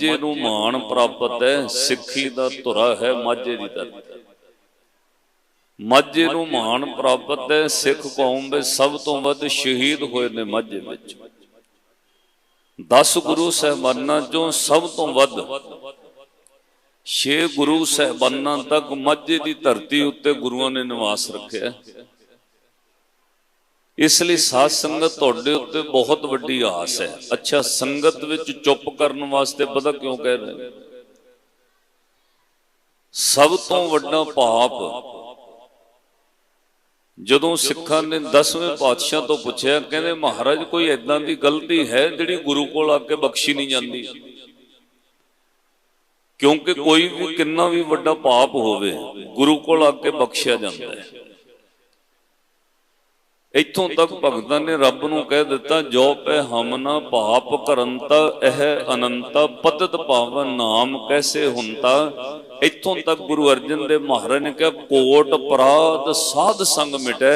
माझे नूं मान प्राप्त है, सिक्खी दा धुरा है माझे दी धरती। माझे नूं मान प्राप्त है, सिख कौम में सब तो वध शहीद होए ने माझे विच। 10 गुरु साहबाना चों सब तो वध 6 गुरु साहबाना तक माझे दी धरती उत्ते गुरुआं ने निवास रखिया। इसलिए साध संगत तुहाडे उत्ते बहुत वड्डी आस है। अच्छा, संगत विच चुप करने वास्ते पता क्यों कह रहे? सब तो वड्डा पाप जदों सिखां ने 10वें पातशाह तो पूछया, कहंदे महाराज कोई इदां दी गलती है जिहड़ी गुरु कोल आके बख्शी नहीं जाती? क्योंकि कोई भी कितना भी वड्डा पाप होवे गुरु कोल आके बख्शिया जाता है। इत्थों तक भगतां ने रब नूं कह दिता, जो पै हम ना पाप करंता एह अनंता, पतत पावन नाम कैसे हुंता। इत्थों तक गुरु अर्जन देव महाराज ने कहा, कोट अपराध साध संग मिटे,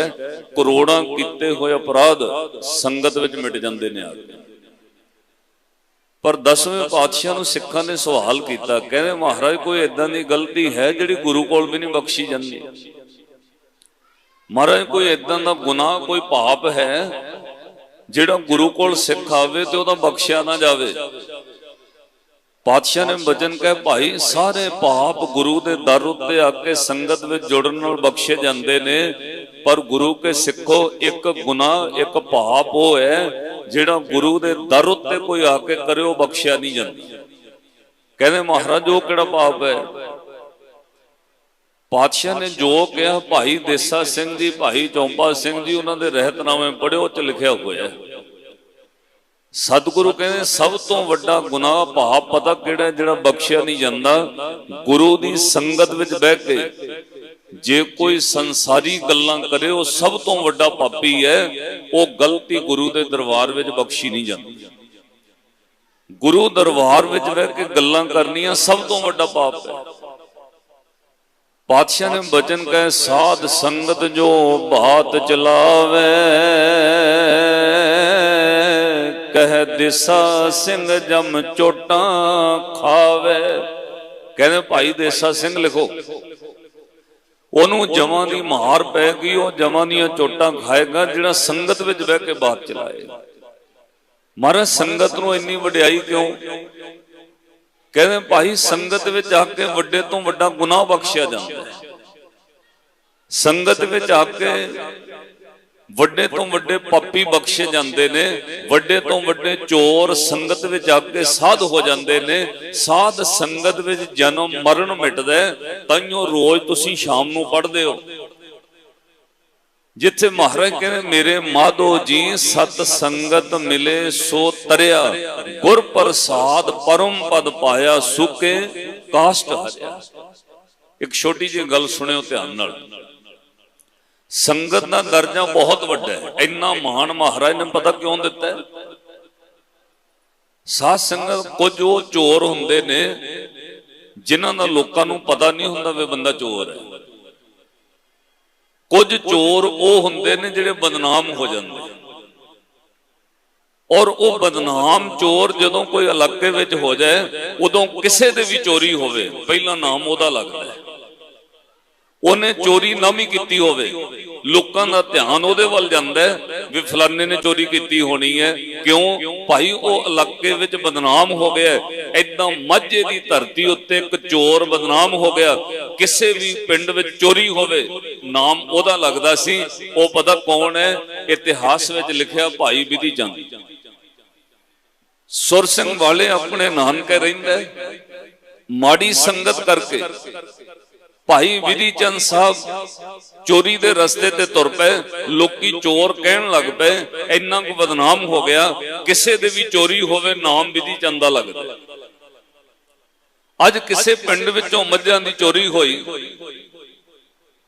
करोड़ां कीते होए अपराध संगत विच मिट जांदे ने आके। पर 10वें पातशाह नूं सिखां ने सवाल किया, कहंदे महाराज कोई इदां दी गलती है जिहड़ी गुरु कोल भी नहीं बख्शी जांदी? महाराज कोई इदां दा गुनाह कोई पाप है जिहड़ा गुरु कोल सिख आवे ते ओदा बख्शिया ना जावे? पातशाह ने वचन कहा, भाई सारे पाप गुरु दे दर उत्ते आके संगत विच जुड़न नाल बख्शे जांदे ने, पर गुरु के सिखो एक गुनाह एक पाप वो है जिहड़ा गुरु दे दर उत्ते कोई आके करे वो बख्शिया नहीं जांदा। कहंदे महाराज वो किहड़ा पाप है? पातशाह ने जो कहा, भाई देसा सिंह जी, भाई चौंपा सिंह जी, उन्होंने रहतनामे पढ़े, उस लिखा हुआ है। सतगुरु कहते सब तो वड्डा गुनाह पाप पता किहड़ा जिहड़ा बख्शिया नहीं जाता? गुरु दी संगत विच बह के जे कोई संसारी गल्लां करे वो सब तो वड्डा पापी है। वो गलती गुरु दे दरबार विच बख्शी नहीं जाती। गुरु दरबार विच बह के गल्लां करनियां सब तो वड्डा पाप है। पातशाह ने वचन कहे, साध संगत जो बात चलावे, कह दिसा सिंह जम चोटा खावे। कहने भाई देसा सिंह लिखो, ओनू जमां दी मार पै गई, वो जमां दियां चोटां खाएगा जिहड़ा संगत विच बह के बात चलाए। महाराज संगत नूं इन्नी वडियाई क्यों? कहते भाई संगत विच आके वड्डे तो वड्डा गुनाह बख्शिया जाता है। संगत विच आके वड्डे तो वड्डे पापी बख्शे जाते ने, वड्डे तो वड्डे चोर संगत विच आके साध हो जाते ने। साध संगत विच जन्म मरण मिटदा है। ताइयों रोज तुसीं शाम नूं पढ़दे हो जिथे महाराज कहते मेरे माधो जी सत संगत मिले सो तरया, गुर प्रसाद परम पद पाया सुके काष्ट हरिया। एक छोटी जी गल सुनियो ध्यान नाल। संगत का दर्जा बहुत वड्डा है। इन्ना महान महाराज ने पता क्यों दिता है? साध संगत कुछ वो चोर हुंदे ने जिन्हां दा लोकां नूं पता नहीं हुंदा वे बंदा चोर है। कुछ चोर वो हुंदे ने जिहड़े बदनाम हो जाते, और वो बदनाम चोर जदों कोई इलाके विच हो जाए उदों किसे दे भी चोरी होवे पहला नाम ओदा लगदा है। उन्हें चोरी ना भी की होवे, लोकां दा ध्यान ओदे वल जांदा है भी फलाने ने चोरी की होनी है। क्यों भाई वो इलाके विच बदनाम हो गया। इदां माझे दी धरती उत्ते एक चोर बदनाम हो गया। किसे भी पिंड विच चोरी होवे नाम ओदा लगदा सी। वो पता कौन है? इतिहास विच लिखिया भाई विधि चंद। सुर सिंह वाले अपने नानके रहिंदा, माड़ी संगत करके भाई विधि चंद साहब चोरी दे रस्ते ते तुर पे, लोकी चोर कहन लग पे, इन्ना को बदनाम हो गया। किसे दे भी चोरी होवे नाम विधि चंद दा लगदा। अज किसे पिंड विचों मझां दी चोरी होई,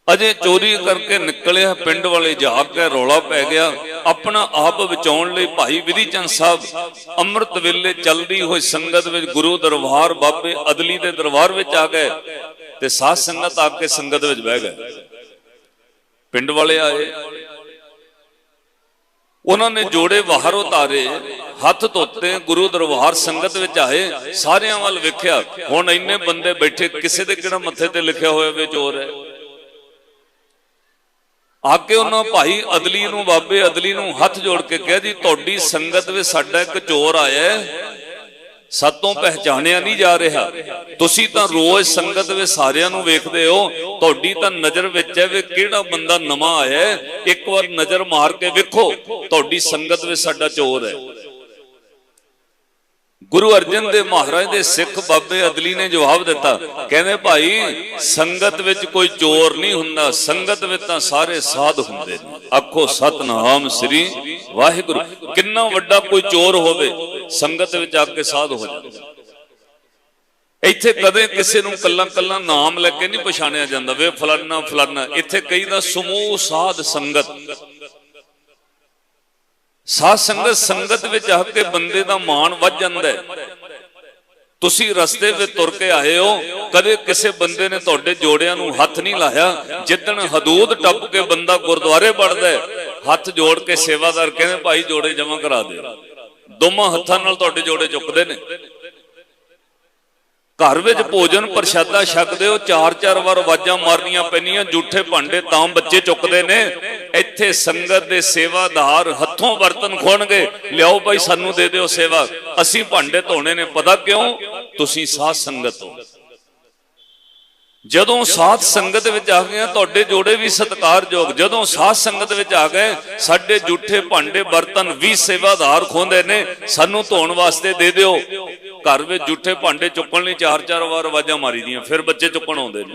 अजे चोरी करके निकलिया, पिंड वाले जाग के रौला पै गया। अपना आप बचाउण लई भाई विधि चंद साहब अमृत वेले चलदी होई संगत विच गुरु दरबार बाबे अदली दे दरबार विच आ गए ते साध संगत आके संगत विच बह गए। पिंड वाले आए, उन्होंने जोड़े बाहर उतारे, हथ धोते, गुरु दरबार संगत विच आए, सारियां वाल वेख्या। हुण इन्ने बंदे बैठे, किसी दे किहड़ा मत्थे ते लिखिया होया वे चोर है। आके उन्होंने भाई अदली नूं, बाबे अदली नूं हथ जोड़ के कहा जी तुहाडी संगत विच साडा एक चोर आया है, सातों पहचानिया नहीं जा रहा। तुसी तां रोज संगत वे सारियां नूं वेखदे हो, तुहाडी तां नजर विच है वे किहड़ा बंदा नवां आया है, एक बार नजर मार के वेखो, तुहाडी संगत वे साडा चोर है। गुरु अर्जन देव महाराज दे सिख बाबे अदली ने जवाब दिता, कहंदे भाई संगत विच कोई चोर नहीं हुंदा, संगत विच तां सारे साध हुंदे ने। आखो सतनाम श्री वाहिगुरू। किन्ना वड्डा कोई चोर होवे, संगत विच आके साध हो जांदा। इत्थे कदे किसी नूं कल्ला कल्ला नाम लेके नहीं पछाणिया जांदा वे फलाना फलाना। इत्थे कई दा समूह साध संगत, साध संगत, संगत विच आके बंदे दा मान वध जांदा है। तुसी रस्ते विच तुर के आए हो, कदे किसी बंदे ने तुहाडे जोड़ियां नूं हथ नहीं लाया। जिद्दण हदूद टप के बंदा गुरुद्वारे वड़दा है, हथ जोड़ के सेवादार कहंदे भाई जोड़े जमा करा दे, दोवां हत्थां नाल तुहाडे जोड़े चुकदे ने। घर विच भोजन प्रशादा छकदे हो, चार चार वार आवाजां मारनियां पैंदियां, जूठे भांडे तां बच्चे चुकदे ने। इत्थे संगत दे सेवादार हत्थों बर्तन खोणगे, लियाओ भाई सानू दे दिओ सेवा, असीं भांडे धोने ने। पता क्यों? तुसीं साध संगत हो। जदों साध संगत विच आ गए तुहाडे जोड़े भी सत्कारयोग। जदों साध संगत विच आ गए साडे जूठे भांडे बर्तन भी सेवादार खोंदे ने, सानू धोण वास्ते दे दिओ। घर में जूठे भांडे चुकण लई चार चार वार आवाजां मारी दियां, फिर बच्चे चुकण आउंदे ने।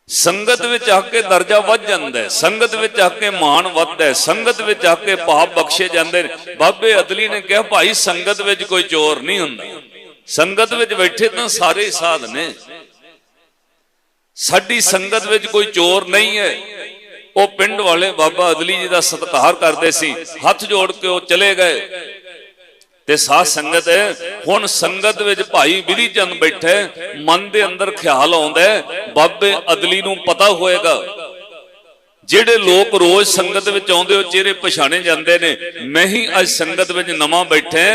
संगत विच आके दर्जा वध जांदा है, संगत विच आके मान वधदा है, संगत विच आके पाप बख्शे जांदे ने। बाबे अदली ने कहा भाई संगत विच कोई चोर नहीं हुंदा, संगत विच बैठे तां सारे ही साध ने, साडी संगत विच कोई चोर नहीं है। वो पिंड वाले बाबा अदली जी दा सत्कार करदे सी, हथ जोड़ के वो चले गए। ते साध संगत है। हुण संगत विच भाई बिधी चंद बैठे, मन दे अंदर ख्याल आउंदा है बाबे अदली नूं पता होएगा। जेड़े लोग रोज संगत विच आउंदे हो चेहरे पछाणे जांदे ने, मैं ही अज संगत विच नवां बैठा,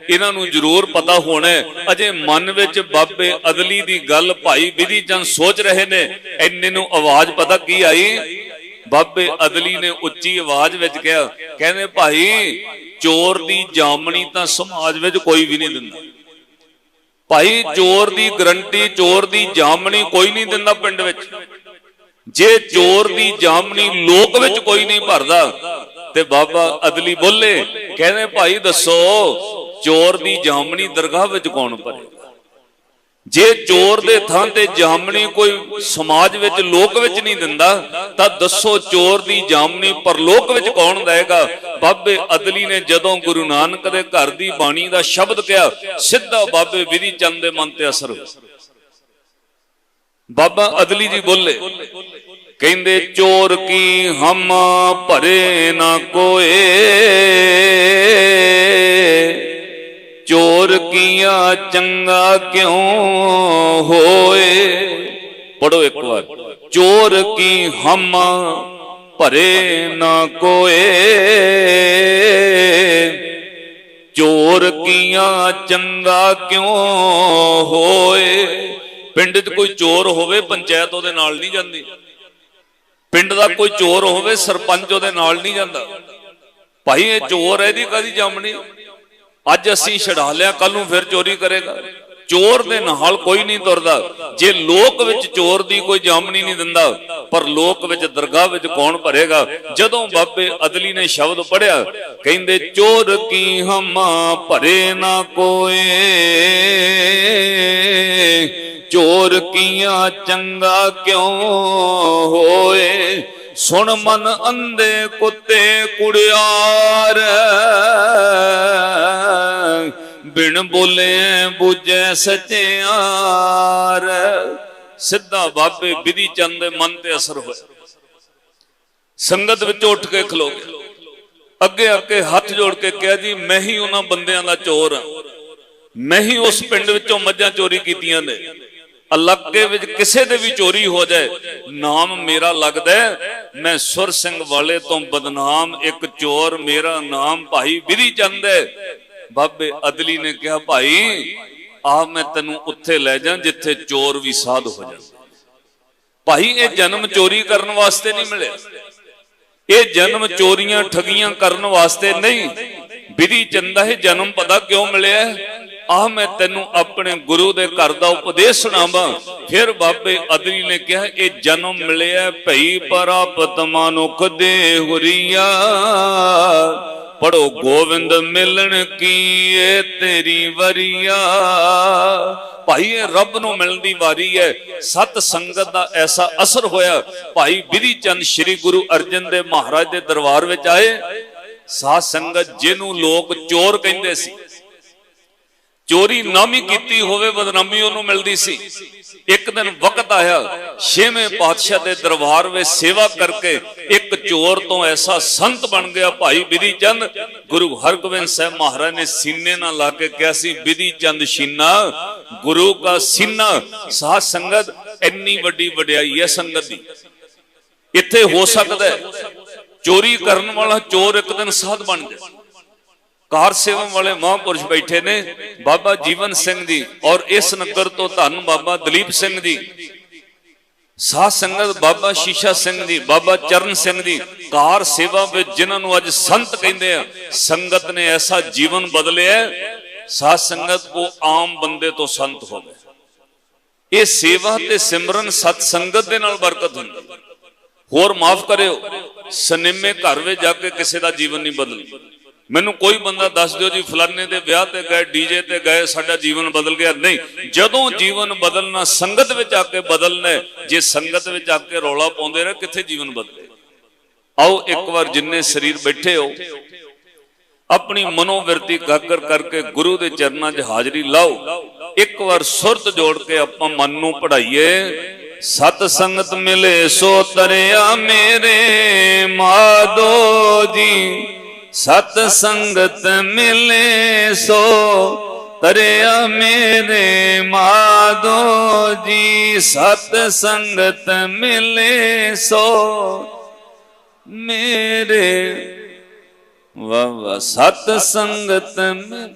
इन्हां नूं जरूर पता होना है। अजे मन विच बाबे अदली दी गल भाई बिधी चंद सोच रहे ने, इन्ने नूं आवाज पता की आई। बाबे अदली ने उच्ची आवाज विच कहा, कहंदे भाई चोर दी जामनी तां समाज विच कोई भी नहीं दिंदा। भाई चोर दी गारंटी, चोर दी जामनी कोई नहीं दिंदा पिंड विच। जे चोर दी जामनी लोक विच कोई नहीं भरदा ते बाबा अदली बोले, कहंदे भाई दसो चोर दी जामनी दरगाह विच कौन भरेगा? जे चोर दे थां ते जामनी कोई समाज विच लोक विच नहीं दिंदा तां दसो चोर दी जामनी परलोक विच कौन देगा? बाबे अदली ने जदों गुरु नानक दे घर दी बाणी दा शब्द कहा, सीधा बाबे बिधी चंद दे मन ते असर हो। बाबा अदली जी बोले, कहंदे चोर की हम भरे ना कोए, चोर किया चंगा क्यों होए। पढ़ो एक बार, चोर की हम भरे ना कोए, चोर किया चंगा क्यों होए। पिंड च कोई चोर होवे पंचायत ओदे नाल नहीं जांदी, पिंड दा कोई चोर होवे सरपंच ओदे नाल नहीं जांदा। भाई ये चोर है, दी कदी जामनी, अज असीं छड़ा लिया कल नूं फिर चोरी करेगा। चोर दे नाल कोई नहीं तुरदा। जे लोक विच चोर दी कोई जामनी नहीं दिंदा, पर लोक विच दरगाह विच कौन भरेगा? जदों बाबे अदली ने शब्द पढ़िया, कहंदे चोर की हम भरे ना कोई, चोर किया चंगा क्यों होए। सुन मन अंधे कुत्ते कुड़ियार, बिन बोले बुझे सचियार। सीधा बाबे बिधी चंद मन ते असर होया। संगत विच उठ के खलो गए, अगे आके हाथ जोड़ के कहा जी मैं ही उन्हां बंदियां दा चोर हां, मैं ही उस पिंड विचों मझां चोरी कीतियां ने। इलाके विच किसे दे भी चोरी हो जाए नाम मेरा लगदा है, मैं सुर सिंह वाले तो बदनाम एक चोर मेरा नाम भाई बिधी चंद है। बाबे अदली ने कहा भाई आ मैं तेनू उत्थे ले जा जिथे चोर भी साध हो जाए। भाई ये जन्म चोरी करने वास्ते नहीं मिले, ये जन्म चोरियां ठगियां करने वास्ते नहीं। बिधी चंदा है जन्म पता क्यों मिले? आ मैं तेनू अपने गुरु दे घर दा उपदेश सुनावा। फिर बाबे अदली ने कहा ये जन्म मिले भई परापत मानुख दे हुरिया, पढ़ो गोविंद मिलन की ये तेरी वरिया। भाई ये रब नूं मिलण दी वारी है। सत संगत दा ऐसा असर होया। भाई बिधी चंद श्री गुरु अर्जन देव महाराज दे दरबार विच आए। साध संगत जिन्हों लोग चोर कहंदे सी, चोरी नामी कीती होवे बदनामी उन्हों मिलती सी। एक दिन वक्त आया छेवें पातशाह दे दरबार में सेवा करके एक चोर तो ऐसा संत बन गया भाई बिधी चंद। गुरु हरगोबिंद साहब महाराज ने सीने ना ला के कहा सी बिधी चंद शीना गुरु का सीना। साध संगत इन्नी वड्डी वड्याई है संगत दी। इत्थे हो सकता है चोरी करने वाला चोर एक दिन साध बन जाए। कार सेवा वाले महापुरुष बैठे ने बाबा जीवन सिंह जी और इस नगर तो धन बाबा दलीप सिंह जी, साध संगत बाबा शीशा सिंह जी, बाबा चरण सिंह जी कार सेवा में जिन्होंने अज संत कहते हैं। संगत ने ऐसा जीवन बदलिया, साध संगत वो आम बंदे तो संत हो गए। ये सेवा ते सिमरन सत संगत दे नाल बरकत हुंदी। होर माफ करियो सनेमे घर में जाके किसी का जीवन नहीं बदल। मैनू कोई बंदा दस दो जी फलाने दे ब्याह ते गए डीजे ते गए साडा जीवन बदल गया। नहीं, जदों जीवन बदलना संगत विच आके बदलना। जे संगत विच आके रौला पाउंदे रहे किथे जीवन बदले। आओ एक बार जिन्ने शरीर बैठे हो अपनी मनोवृत्ति एकाग्र करके गुरु दे चरनां 'च हाजरी लाओ। एक बार सुरत जोड़ के आपां मन नूं पढ़ाइए। सत संगत मिले सो तरिया मेरे माधो जी, सत संगत मिले सो तरिया मेरे माधो जी, सत संगत मिले सो मेरे वाह वाह सत संगत में।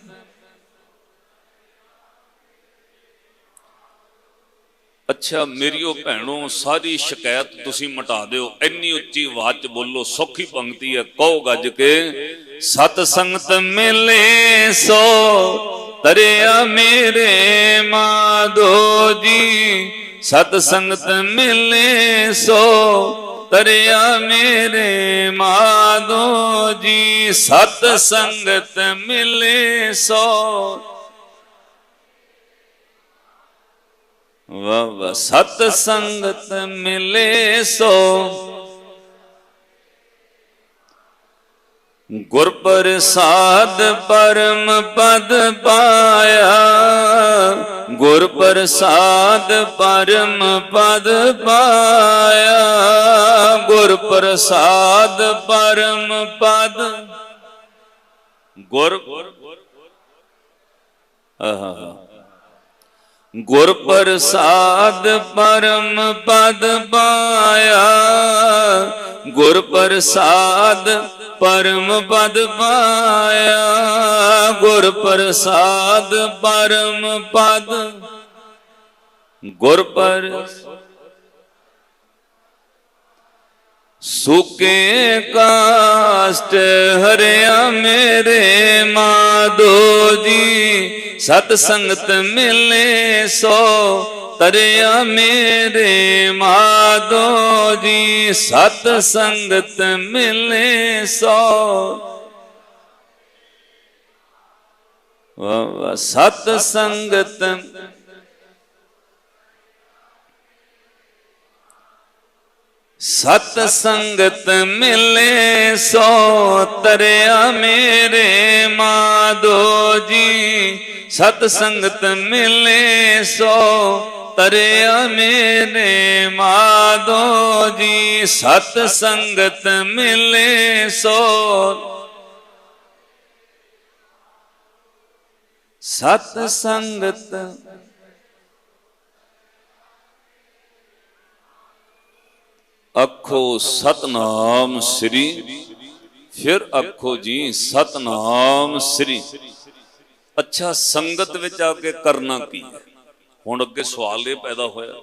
अच्छा मेरियो भैनों सारी शिकायत तुसी मिटा दिओ। इन्नी उच्ची आवाज च बोलो, सौखी पंक्ति है, कहो गज के। सत संगत मिले सो तरिया मेरे माधो जी, सत संगत मिले सो तरिया मेरे माधो जी, सत संगत मिले सो वाह वाह सत संगत मिले सो। गुर प्रसाद परम पद पाया, गुर प्रसाद परम पद पाया, गुर प्रसाद परम पद गुर गुर प्रसाद परम पद पाया, गुर प्रसाद परम पद पाया, गुर प्रसाद परम पद गुर पर सुके काष्ट हरिया मेरे माधो जी, सत संगत मिले सो तरिया मेरे माधो जी, सत संगत मिले सो सत संगत सत संगत मिले सो तरिया मेरे माधो जी, सत संगत मिले सो तरिया मेरे माधो जी, सत संगत मिले सो सत संगत आखो सतनाम श्री, फिर आखो जी सतनाम श्री। अच्छा संगत विच आके करना की है? हुण अगे सवाल ये पैदा होया,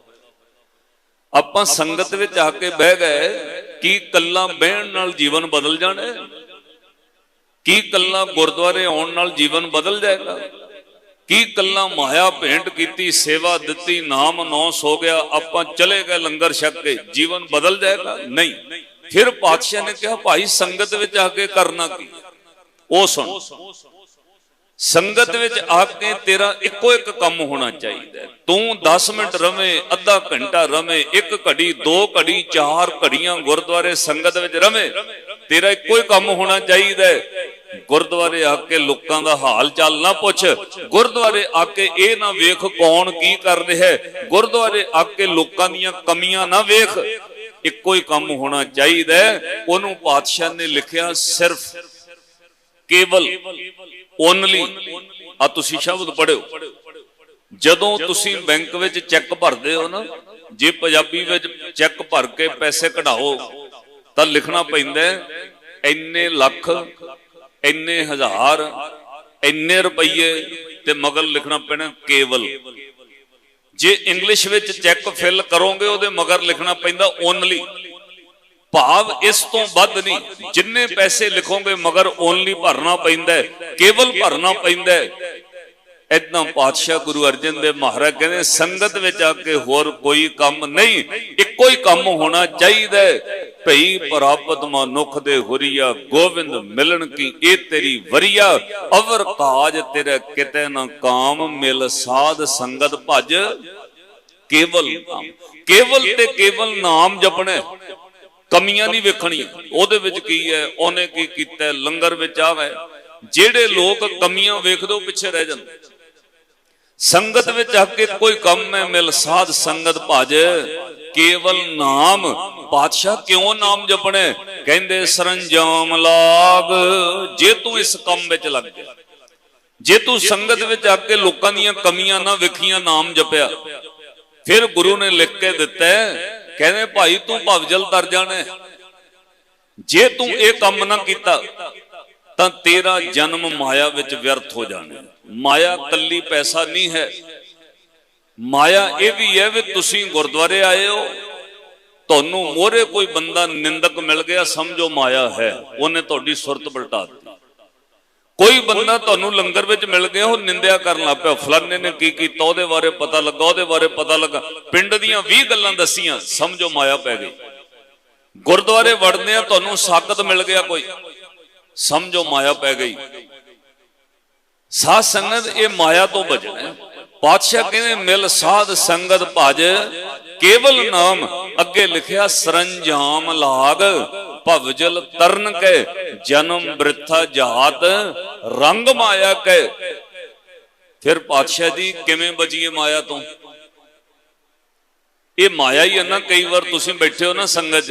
आपां संगत विच आके बह गए कि कल्ला बहन नाल जीवन बदल जाना है? की कल्ला गुरुद्वारे आउण नाल जीवन बदल जाएगा? की कल्ला माया भेंट की, सेवा दी, नाम नौस हो गया, आपां चले गए लंगर छक के, जीवन बदल जाएगा? नहीं। फिर पातशाह ने कहा भाई संगत विच आके करना की? ओ सुन, संगत विच आके तेरा इको एक कम होना चाहिए। तू 10 मिनट रवे, अद्धा घंटा रवे, 1 घड़ी 2 घड़ी 4 घड़ियां गुरुद्वारे संगत विच रवे, तेरा इको ही कम होना चाहिए। गुरुद्वारे आके लोगों का हाल चाल ना पुछ, गुरुद्वारे आके ये ना वेख कौन की कर रहा है, गुरुद्वारे आके लोगों दी कमियां ना वेख, इको ही कम होना चाहिए। ओनू पातशाह ने लिखिया सिर्फ, केवल, ओनली। आ तुसी शब्द पढ़ो, जदों तुसी बैंक विच चैक भरदे हो ना, जे पंजाबी विच चैक भर के पैसे कढाओ तां लिखना पैंदा इन्ने लख, इन्ने हजार, इन्ने रुपये, ते मगर लिखना पैना केवल। जे इंग्लिश विच चैक फिल करोगे उहदे मगर लिखना पैंदा ओनली, भाव इस तो वध नहीं। जिन्ने पैसे लिखोगे मगर ओनली भरना पैंदा है, केवल भरना पैंदा है। इदां पातशाह गुरु अर्जन देव महाराज कहते संगत विच आके होर कोई काम नहीं, इको ही काम होना चाहिए। भई प्राप्त मनुख दे हुरिया, गोविंद मिलन की ए तेरी वरिया, अवर काज तेरे किते न काम, मिल साध संगत भज केवल नाम। केवल ते केवल नाम जपने, कमियां नहीं वेखनी। ओदे विच की है, ओने की कीता, लंगर विच आ गए। जेड़े लोग कमियां वेखदे पिछे रह जांदे। संगत विच आके कोई कम है, मिल साध संगत भज केवल नाम। पातशाह क्यों नाम जपने? कहंदे सरंजाम लाग, जे तू इस कम विच लग गया, जे तू संगत विच आके लोकां दीयां कमियां ना वेखियां, नाम जपया, फिर गुरु ने लिख के दिता है, कहने भाई तू भवजल तर जाने। जे तू ये कम ना कीता तां तेरा जन्म माया विच व्यर्थ हो जाना। माया कल्ली पैसा नहीं है, माया यह भी है भी तुसी गुरुद्वारे आए हो, तुहानू मोहरे कोई बंदा निंदक मिल गया, समझो माया है, उन्हें तुहाडी सुरत पलटा दी। कोई बंदा तुहानू लंगर विच मिल गया, वो निंदिया करन लग पिया, फलाने ने की कीता, ओहदे बारे पता लगा, ओहदे बारे पता लगा, पिंड दीयां 20 गल्लां दसियां, समझो माया पै गई। गुरुद्वारे वड़दे तुहानू साकत मिल गया कोई, समझो माया पै गई। साध संगत ये माया तो बचना है। पातशाह कहते मिल साध संगत भज केवल नाम, अगे लिखिया सरंजाम लाग, भवजल तरन के, जन्म वृथा जात रंग माया के। फिर पातशाह जी किवें बचीए माया तो? ये माया ही है ना। कई बार तुसीं बैठे हो ना संगत च,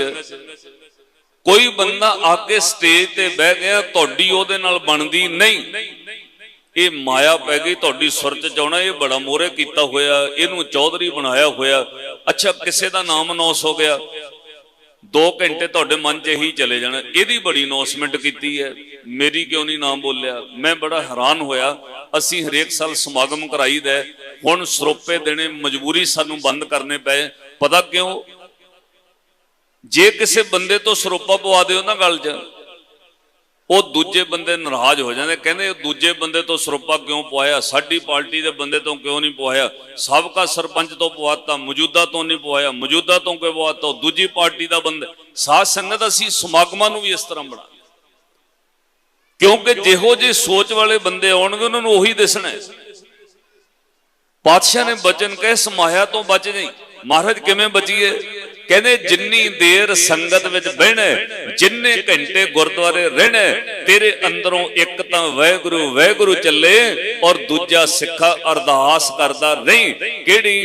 कोई बंदा आके स्टेज ते बह गया, तुहाडी ओहदे नाल बनदी नहीं, ये माया पै गई, तुहाडी सुरत च आउणा, ये बड़ा मोहरे कीता होया, इहनूं चौधरी बनाया होया। अच्छा किसी का नाम नौस हो गया, 2 घंटे तुहाडे मन च ही चले जाना, इहदी बड़ी नौसमेंट कीती है, मेरी क्यों नहीं नाम बोलिया। मैं बड़ा हैरान होया, असीं हरेक साल समागम कराईदा, हुण सरोपे देने मजबूरी सानूं बंद करने पे। पता क्यों? जे किसी बंदे तो सरोपा पवा दिओ ना गल च, वो दूजे बंदे नाराज हो जाते, कहते दूजे बंदे तो सरोपा क्यों पवाया, साडी पार्टी के बंदे तो क्यों नहीं पवाया, सबका सरपंच तो पवाता, मौजूदा तो नहीं पवाया, मौजूदा तो क्यों पवाता, दूजी पार्टी का बंदा। साध संगत असीं समागमां नूं भी इस तरह बना, क्योंकि जिहो जी सोच वाले बंदे आउणगे उन्हां नूं ओही दिसना है। पातशाह ने बचन कहे इस माया तो बच नहीं। महाराज किवें बचीए? कहते जिन्नी देर संगत विच बहना, जिन्ने घंटे गुरुद्वारे रहना, तेरे अंदरों एक तां वाहिगुरू वाहिगुरू चले और दूजा सिखा अरदास करदा नहीं। केड़ी?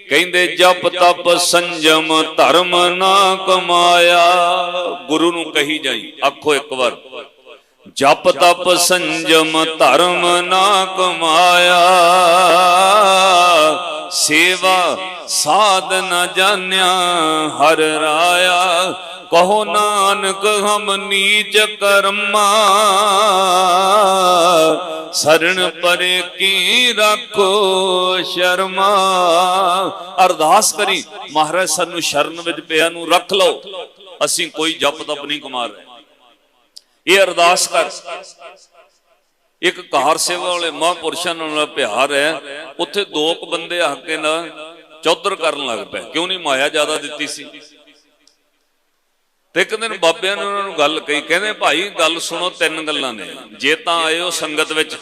कहंदे जप तप संजम धर्म ना कमाया। गुरु नूं कही जाई, आखो एक बार, जप तप संजम धर्म ना कमाया, सेवा साध न जान्या हर राया, कहो नानक हम नीच कर्मा, शरण परे की रखो शर्मा। अरदास करी महाराज सानू शरण विच पिया नू रख लो, असीं कोई जप तप नहीं कमा रहे। ये अरदास कर। एक कार सेवा वाले महापुरुषों नाल प्यार है, उत्थे दो बंदे आके ना चौधर करन लग पे, क्यों नहीं माया ज्यादा दिती सी। ते एक दिन बाबिया ने उन्होंने गल कही, कहते भाई गल सुनो, तीन गल्लां ने, जे तां आए हो संगत विच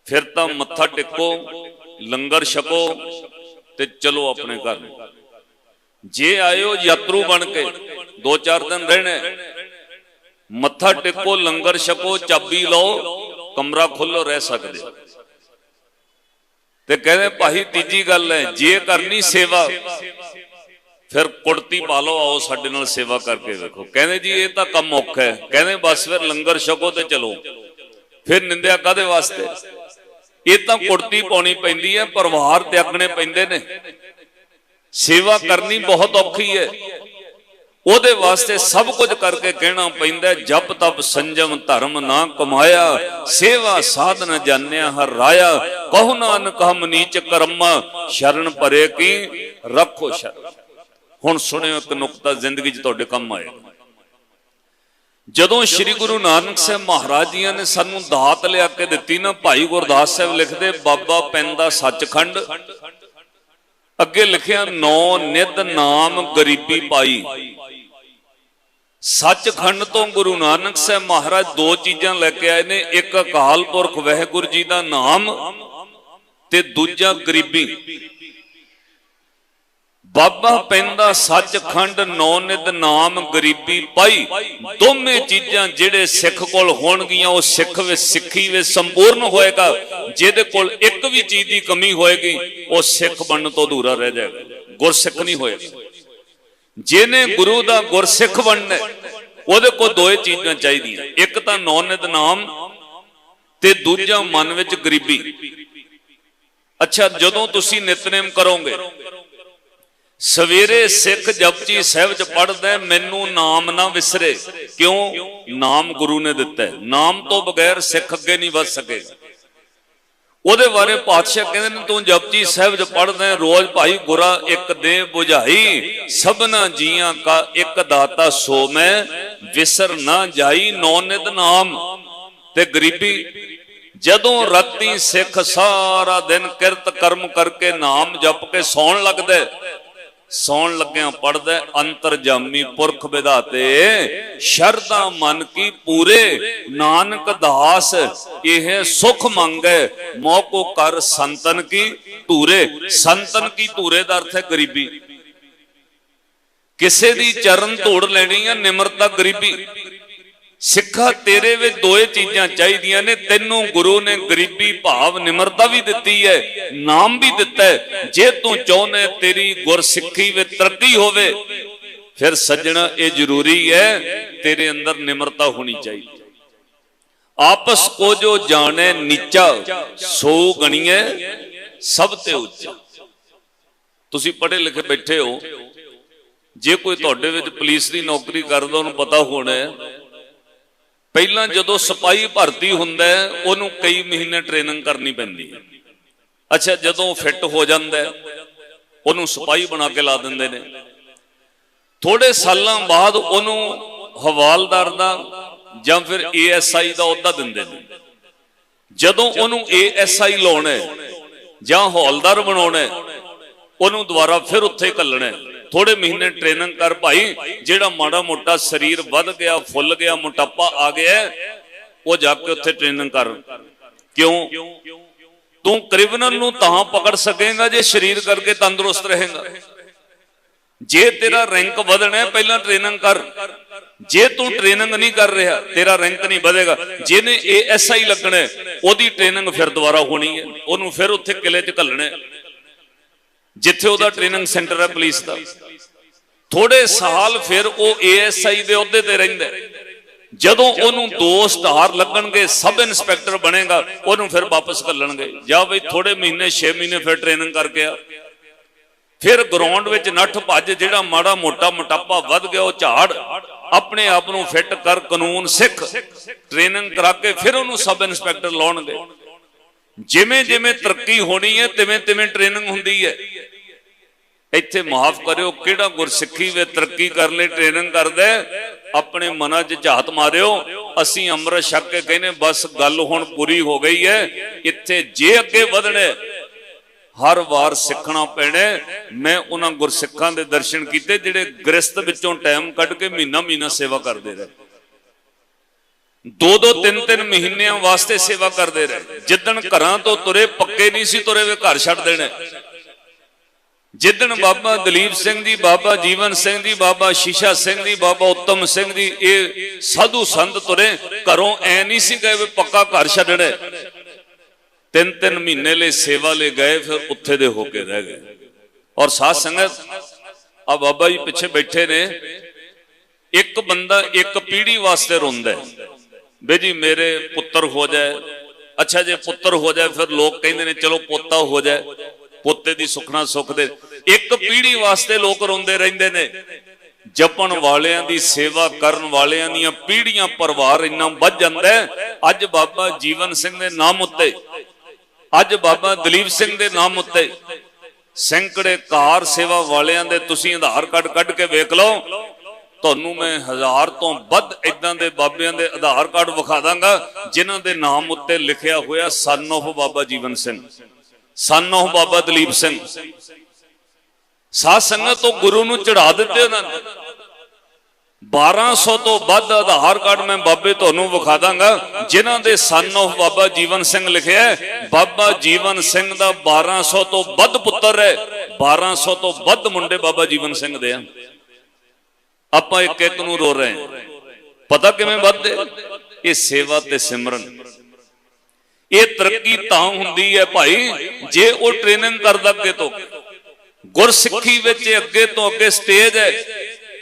फिर तां मत्था टेको, लंगर छको ते चलो अपने घर। जे आए हो यात्रु बन के 2-4 दिन रहने, मत्था टेको, लंगर छको, चाबी लो, कमरा खोलो, रह सकते। ते कहते भाई तीजी गल है, जे करनी सेवा फिर कुड़ती पा लो, आओ साडे नाल सेवा करके देखो। कहते जी ये तो कम औखा है। कहते बस फिर लंगर छको ते चलो, फिर निंदिया कादे वास्ते? ये तो कुड़ती पाउणी पैंदी है, परिवार त्यागने पैंदे ने, सेवा करनी बहुत औखी है। ओदे वास्ते सब कुछ करके कहना पैंदा, जप तप संजम धर्म ना कमाया, सेवा साध न जान्या हर राया, कहो नानक हम नीच कर्मा, शरण परे की रखो शरण। हुण सुनियो एक नुकता जिंदगी च तुहाडे काम आएगा। जदों श्री गुरु नानक साहब महाराज जी ने सानू दात लिया के दिती ना, भाई गुरदास साहब लिखते बाबा पैंदा सचखंड, अगे लिखिया 9 निध नाम गरीबी पाई। सचखंड तो गुरु नानक साहब महाराज 2 चीजां लेके आए ने, एक अकाल पुरख वाहिगुरू जी का नाम ते दूजा गरीबी। बाबा पैंदा सचखंड 9 निध नाम गरीबी पाई, दोवें चीजां जेड़े सिख कोल होणगियां वो सिख वे सिखी वे संपूर्ण होएगा। जेदे कोल एक भी चीज की कमी होएगी वो सिख बनने तो अधूरा रह जाएगा, गुरसिख नहीं होएगा। जिने गुरु दा गुरसिख बनना ओदे को 2 चीजां चाहिदियां, एक तां 9 निध नाम ते दूजा मन विच गरीबी। अच्छा जदों तुसीं नितनेम करोगे, सवेरे सिख जपजी साहिब च पढ़दा मैनू नाम ना विसरे, क्यों? नाम गुरु ने दिता है, नाम तो बगैर सिख अगे नहीं वध सकेगा। ओदे बारे पातशाह कहते हैं, तू जपजी साहिब च पढ़दा रोज भाई गुरा एक दे बुझाई, सबना जियां का एक दाता सो मैं विसर ना जाई, 9 निध नाम ते गरीबी। जदों राती सिख सारा दिन किरत कर्म करके नाम जप के सौण लगदा, सौण लग्या पढ़दा अंतरजामी पुरख विधाते, शरदा मन की पूरे, नानक दास यह सुख मंगे, मौको कर संतन की धूरे। संतन की धूरे का अर्थ है गरीबी। किसे दी चरण धूड़ लेनी है, निमरता गरीबी। सिखा तेरे विच 2 चीजां चाहिदियां ने, तैनूं गुरु ने गरीबी भाव निमरता भी दिती है, नाम भी दिता है। जे तू चाहने तेरी गुरसिखी विच तरक्की होवे, फिर सज्जणा ये जरूरी है तेरे अंदर निमरता होनी चाहिए। आपस को जो जाने नीचा, सो गणिए सब ते उच्चा। तुसीं पढ़े लिखे बैठे हो, जे कोई तुहाडे विच पुलिस की नौकरी करदा उहनूं पता होना है, पहला जदों सिपाही भर्ती हुंदा है उहनूं कई महीने ट्रेनिंग करनी पैंदी है। अच्छा जदों फिट हो जांदा है उहनूं सिपाही बना के ला दिंदे ने, थोड़े सालां बाद उहनूं हवालदार दा जां फिर ASI दा अहुदा दिंदे ने। जदों उहनूं ASI लाउणा है जां हौलदार बनाउणा है, उहनूं दुबारा फिर उत्थे घल्लणा है। थोड़े महीने ट्रेनिंग कर भाई, जेड़ा माड़ा मोटा शरीर वध गया, फुल गया, मोटापा आ गया, वो जाके उत्थे ट्रेनिंग कर। क्यों? तू क्रिमिनल नूं तां पकड़ सकेगा जे शरीर करके तंदुरुस्त रहेगा। जे तेरा रैंक वधना है पहला ट्रेनिंग कर, जे तू ट्रेनिंग नहीं कर रहा तेरा रैंक नहीं बढ़ेगा। जिन्हें ASI लगना है ओदी ट्रेनिंग फिर दोबारा होनी है, उन्होंने फिर उत्थे किले च घल्लना है जिथे ओदा ट्रेनिंग सेंटर है पुलिस का। थोड़े साल फिर वो ASI दे ओहदे ते रहिंदा है। जदों ओनू 2 स्टार लगणगे, सब इंस्पैक्टर बनेगा, ओनू फिर वापस घल्लणगे। जा बई थोड़े महीने 6 महीने फिर ट्रेनिंग करके आ, फिर ग्राउंड विच नठ भज जिहड़ा माड़ा मोटा मोटापा वध गया वो झाड़, अपने आप नूं फिट कर, कानून सिख, ट्रेनिंग करा के फिर उन्होंने सब इंस्पैक्टर लाउणगे। जिमें जिमें तरक्की होनी है तिवें तिवें ट्रेनिंग हुंदी है। इत्थे माफ करियो किहड़ा गुरसिੱਖੀ वे तरक्की कर ले ट्रेनिंग करदा, अपने मना च झात मारियो। असीं अमृत छक के कहने बस गल हुण पूरी हो गई है। इत्थे जे अगे वधणे हर वार सिखना पैणे। मैं उन्हां गुरसिੱਖਾਂ दे दर्शन कीते जिहड़े गृहस्थ विचों टाइम कढ के महीना महीना सेवा करदे रहे, 2-2 3-3 महीनों वास्ते सेवा करते रहे। जिदन घरां तो तुरे पक्के नहीं सी तुरे वे घर छड्ड देने। जिदन बाबा दलीप सिंह जी, बाबा जीवन सिंह जी, बाबा शीशा सिंह जी, बाबा उत्तम सिंह जी ये साधु संत तुरे घरों ऐ नहीं सी गए पक्का घर छड्डणे। 3-3 महीने ले सेवा ले गए, फिर उत्थे दे होके रह गए। और साध संगत आ बाबा जी पिछे बैठे ने, एक बंदा एक पीढ़ी वास्ते रोंदा है बे जी मेरे पुत्र हो जाए। अच्छा जे पुत्र हो जाए फिर लोग कहते हैं चलो पोता हो जाए, पोते दी सुखना सुख दे। एक पीढ़ी वास्ते लोग रोंदे रहिंदे ने। जपन वालियां दी सेवा करन वालियां दी पीढ़ियां परिवार इन्ना वध जांदा है। अज बाबा जीवन सिंह दे नाम उत्ते, अज बाबा दलीप सिंह दे नाम उत्ते सैकड़े कार सेवा वालियां दे तुसीं आधार कार्ड कढ के वेख लो। ਤੁਹਾਨੂੰ मैं 1000 तो ਵੱਧ इदां दे बाबियां दे आधार कार्ड विखा दांगा जिन्हां दे नाम उत्ते लिखिया होया son of Baba Jeevan Singh, son of बाबा दलीप सिंह। साध संगत तो गुरु नूं चढ़ा दिते उन्होंने। 1200 तो ਵੱਧ आधार कार्ड मैं बाबे तुहानूं विखा दांगा जिन्हां दे सन ऑफ बाबा जीवन सिंह लिखिया है। बाबा जीवन सिंह दा 1200 तो ਵੱਧ पुत्र है, 1200 तो ਵੱਧ मुंडे बाबा जीवन सिंह दे। ਆਪਾਂ ਇੱਕ ਇੱਕ ਨੂੰ ਰੋ ਰਹੇ ਹਾਂ। ਪਤਾ ਕਿਵੇਂ ਵੱਧਦੇ? ਇਹ ਸੇਵਾ ਤੇ ਸਿਮਰਨ। ਇਹ ਤਰੱਕੀ ਤਾਂ ਹੁੰਦੀ ਹੈ ਭਾਈ ਜੇ ਉਹ ਟ੍ਰੇਨਿੰਗ ਕਰਦਾ ਅੱਗੇ ਤੋਂ। ਗੁਰਸਿੱਖੀ ਵਿੱਚ ਅੱਗੇ ਤੋਂ ਅੱਗੇ ਸਟੇਜ ਹੈ।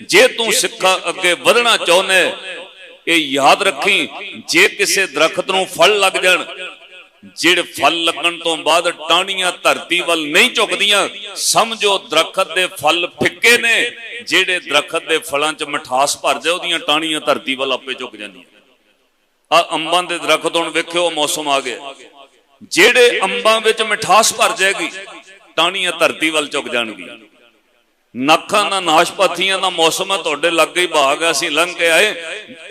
ਜੇ ਤੂੰ ਸਿੱਖਾ ਅੱਗੇ ਵਧਣਾ ਚਾਹੁੰਦਾ ਇਹ ਯਾਦ ਰੱਖੀ, ਜੇ ਕਿਸੇ ਦਰਖਤ ਨੂੰ ਫਲ ਲੱਗ ਜਾਣ, ਜਿਹੜੇ फल लगन तो बाद टाणियां धरती वाल नहीं झुकदियां, समझो दरखत दे फल फिक्के ने। जेड़े दरखत दे फलां च मिठास भर जाए ओदियां टाणियां धरती वाल आपे झुक जांदियां। आ अंबां दे दरखत हुण वेखियो मौसम आ गया, जेड़े अंबां विच मिठास भर जाएगी टाणियां धरती वाल झुक जाणगियां। नाखां दा नाशपातियां दा मौसम है, तुहाडे लागे ही बाग है, असीं लंघ के आए।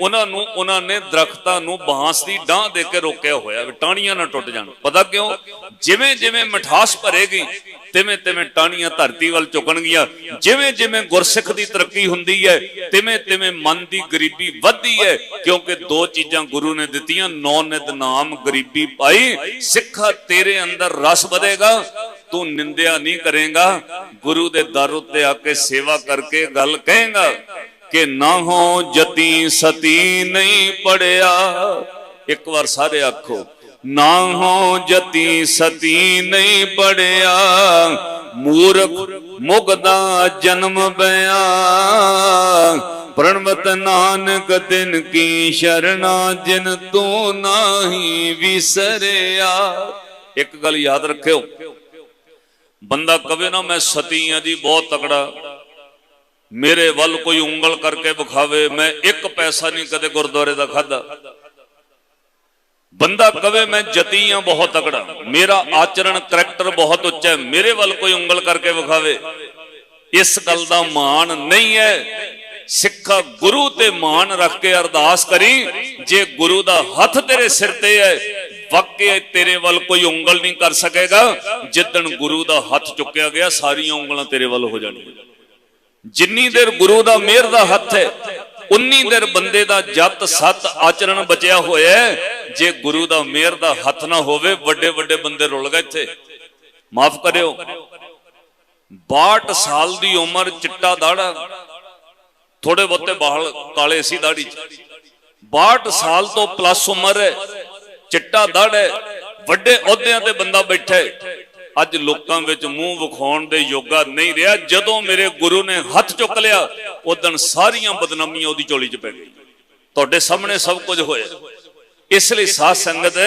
उन्हां ने दरख्तां नूं बांस दी डांह दे के रोकिया होया टाणियां ना टुट जाण। पता क्यों? जिवें जिवें मिठास भरेगी तिवें तिवें टाणियां धरती वाल झुकणगियां। जिवें जिवें गुरसिੱਖ दी तरक्की हुंदी है तिवें तिवें मन दी गरीबी वधदी है। क्योंकि 2 चीजां गुरु ने दित्तियां, नौ नित नाम गरीबी पाई। सिखा तेरे अंदर रस वधेगा, तू निंदिया नहीं करेगा। गुरु दे दर उत्ते आके सेवा करके गल कहेगा कि ना हो जती सती नहीं पढ़िया। एक बार सारे आखो, ना हो जती सती नहीं पढ़िया, मूर्ख मुगदा जन्म बया, प्रणवत नानक तिन की शरणा, जिन तू नाही विसरिया। एक गल याद रखियो, बंदा कवे ना मैं सती हाँ जी बहुत तगड़ा, मेरे वल कोई उंगल करके विखावे, मैं एक पैसा नहीं कदे गुरुद्वारे का खादा। बंदा कवे मैं जती हाँ बहुत तगड़ा, मेरा आचरण करैक्टर बहुत उच्चा है, मेरे वल कोई उंगल करके विखावे, इस गल का मान नहीं है। सिखा गुरु ते मान रख के अरदास करी, जे गुरु का हथ तेरे सिर ते है वाकई तेरे वल कोई उंगल नहीं कर सकेगा। जिदन गुरु का हथ चुकया गया सारियां उंगलां तेरे वल हो जाणियां। जिन्नी देर गुरु का मेहर का हथ है उन्नी देर बंदे का जत सत आचरण बचिया होया है। जे गुरु का मेहर का हथ ना होवे वड्डे वड्डे बंदे रुल गए थे। माफ करियो, 62 साल की उम्र, चिट्टा दाड़ा, थोड़े बहुते बाल काले सी दाड़ी, 62 साल तो प्लस उम्र है, चिट्टा दड़ है, वड्डे अहुदियां ते बंदा बैठा है। अज लोकां विच मूंह विखाउण दे योगा नहीं रहा। जदों मेरे गुरु ने हथ चुक लिया उदन सारियां बदनामियां उहदी झोली च पै गई। तुहाडे सामने सब कुछ होया। इसलिए साध संगत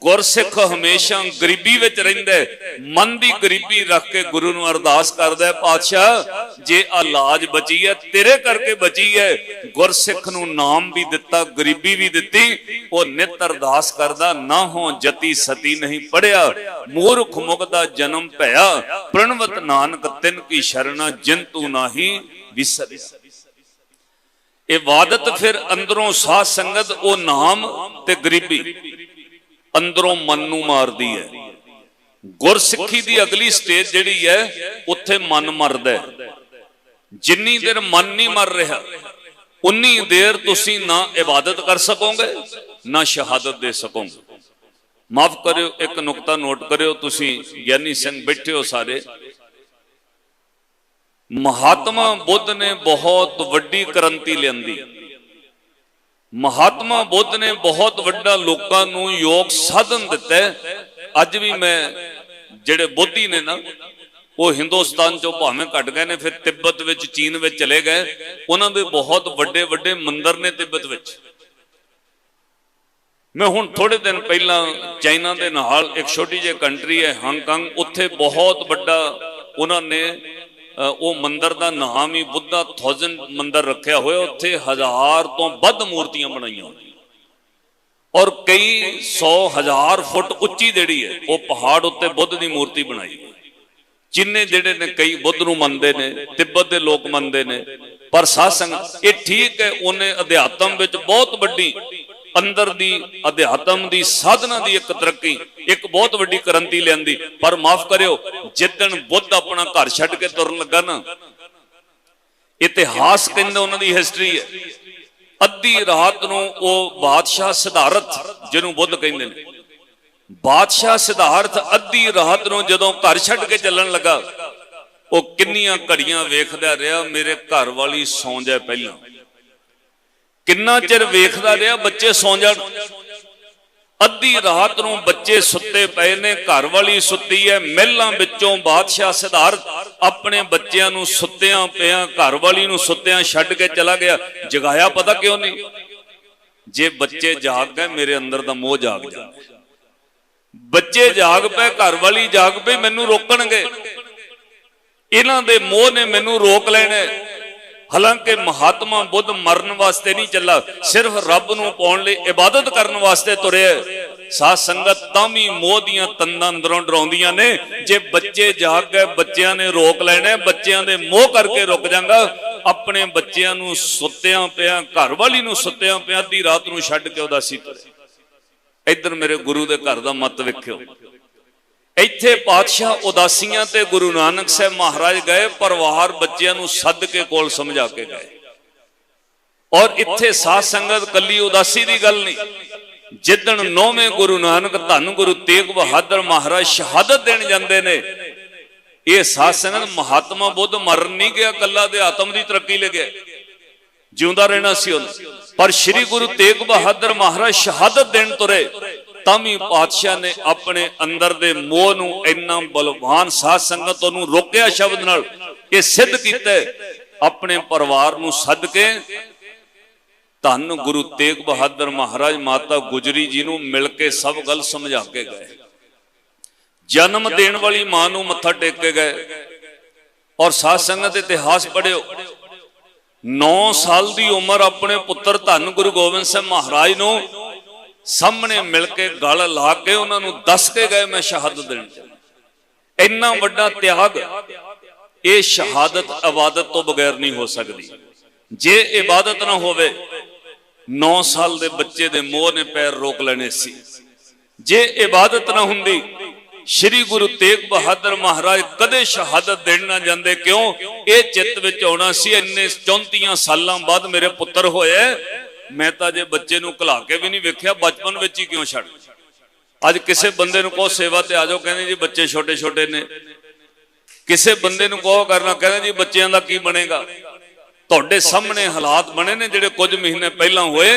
गुरसिख हमेशा गरीबी विच रहिंदा है, मन की गरीबी रख के गुरु नूं अरदास करदा है, पातशाह जे आ लाज बची है तेरे करके बची है। गुरसिख नूं नाम भी दिता, गरीबी भी दिती, वो नित अरदास करदा, ना हो जति सती नहीं पढ़िया, मूर्ख मुगदा जन्म भया, प्रणवत नानक तिन की शरणा जिंतु नाही विसरिया। इबादत फिर अंदरों साध संगत, वो नाम ते गरीबी अंदरों मन नूं मारदी है। गुरसिक्खी दी अगली स्टेज जिहड़ी है उत्थे मन मरदा है। जिन्नी देर मन नहीं मर रहा उन्नी देर तुसी ना इबादत कर सकोगे ना शहादत दे सकोगे। माफ करियो, एक नुकता नोट करियो, तुसी ज्ञानी सिंह बैठे हो सारे। महात्मा बुद्ध ने बहुत वड्डी क्रांति लियांदी। महात्मा बुद्ध ने बहुत वड्डा लोकां नूं योग साधन दिता है। अज भी मैं जिहड़े बोधी ने ना वो हिंदुस्तान चों भावें घट गए ने, फिर तिब्बत विच चीन विच चले गए, उन्हां दे बहुत वड्डे वड्डे मंदिर ने तिब्बत विच। मैं हुण थोड़े दिन पहला चाइना दे नाल एक छोटी जी कंट्री है हांगकांग, उत्थे बहुत वड्डा उन्होंने वो मंदिर का नाम ही बुद्धा 1000 मंदिर रखा हुआ। उत्थे 1000 तो वध मूर्तियां बनाई और कई 100,000 फुट उच्ची जिहड़ी है वो पहाड़ उत्ते बुद्ध की मूर्ति बनाई। चीने जिहड़े ने कई बुद्ध नूं मनदे ने, तिब्बत के लोग मनदे ने, पर साध संगत ये ठीक है, उन्हें अध्यात्म विच बहुत वड्डी अंदर दी अध्यात्म दी साधना दी एक तरक्की, एक बहुत वड्डी क्रांति लियांदी। पर माफ करियो, जिद्दन बुद्ध अपना घर छड्ड के तुरन लगा ना, इतिहास कहंदे उन्हां दी हिस्टरी है, अद्धी रात नूं वो बादशाह सिद्धार्थ जिन्हों बुद्ध कहंदे ने, बादशाह सिद्धार्थ अद्धी रात नूं जदों घर छड्ड के चलण लगा, वो किन्नियां घड़ियां वेखदा रहा, मेरे घर वाली सौ जाए पहलां। किन्ना चिर वेखदा रहा बच्चे सौ जाण, अद्धी रात नूं बच्चे सुत्ते पए ने, घर वाली सुत्ती है। महलां विचों बादशाह सिद्धार्थ अपने बच्चों नूं सुत्तियां पिया, घर वाली नूं सुत्तियां छड्ड के चला गया। जगाया पता क्यों नहीं? जे बच्चे जाग गए मेरे अंदर दा मोह जाग जाए। बच्चे जाग पे, घर वाली जाग पे, मैनू रोकणगे, इन्हां दे मोह ने मैनू रोक लेने। हालांकि महात्मा बुद्ध मरन वास्ते नहीं चला, सिर्फ रब नूं पाउण लई इबादत करन वास्ते तुरे। साध संगत तां भी मोह दीयां तंदां अंदरों डराउंदियां ने। जे बच्चे जाग गए बच्चियां ने रोक लेने, बच्चियां दे मोह करके रुक जांगा। अपने बच्चियां नूं सुत्तियां पिया, घर वाली नूं सुत्तियां पिया, अद्धी रात नूं छड्ड के उदासी तुरे। इधर मेरे गुरु दे घर दा मत वेखियो। इत्थे पातशाह उदासियां ते गुरु नानक साहब महाराज गए, परिवार बच्चियां नूं सद के कोल समझा के गए। और इत्थे साध संगत कली उदासी की गल नहीं। जिदन 9वें गुरु नानक धन गुरु तेग बहादुर महाराज शहादत देन जांदे ने, ये साध संगत महात्मा बुद्ध मरन नहीं गया, कला अध्यात्म की तरक्की ले गया, जिउंदा रहना सी उन्हें। पर श्री गुरु तेग बहादुर महाराज शहादत देन तुरे, तामी पातशाह ने अपने अंदर दे मोह नूं इन्ना बलवान साध संगत नूं रोकिया शब्द नाल, ये सिद्ध कीता अपने परिवार नूं सद के धन गुरु तेग बहादुर महाराज माता गुजरी जी नूं मिल के सब गल समझा के गए। जन्म देने वाली मां नूं मत्था टेक के गए। और साध संगत इतिहास पढ़ियो, 9 साल की उम्र अपने पुत्र धन गुरु गोबिंद सिंह महाराज नूं सामने मिलके गल ला के उन्होंने दस के गए मैं शहादत देनी। इन्ना वड्डा त्याग, ये शहादत इबादत तो बगैर नहीं हो सकती। जे इबादत ना होवे 9 साल दे बच्चे दे मोह ने पैर रोक लेने सी। जे इबादत ना हुंदी श्री गुरु तेग बहादुर महाराज कदे शहादत देण ना जांदे। क्यों? ये चित्त विच आउणा सी, इन्ने 34 सालां बाद मेरे पुत्र होए, मैं तो जे बच्चे नूं घला के भी नहीं वेख्या, बचपन विच ही क्यों छड़। अज किसी बंदे नूं कहो सेवा ते आ जाओ, कहंदे जी बच्चे छोटे छोटे ने। किसी बंदे नूं कहो करना, कहंदे जी बच्चों का की बनेगा। तुहाडे सामने हालात बने ने जिहड़े कुछ महीने पहला होए।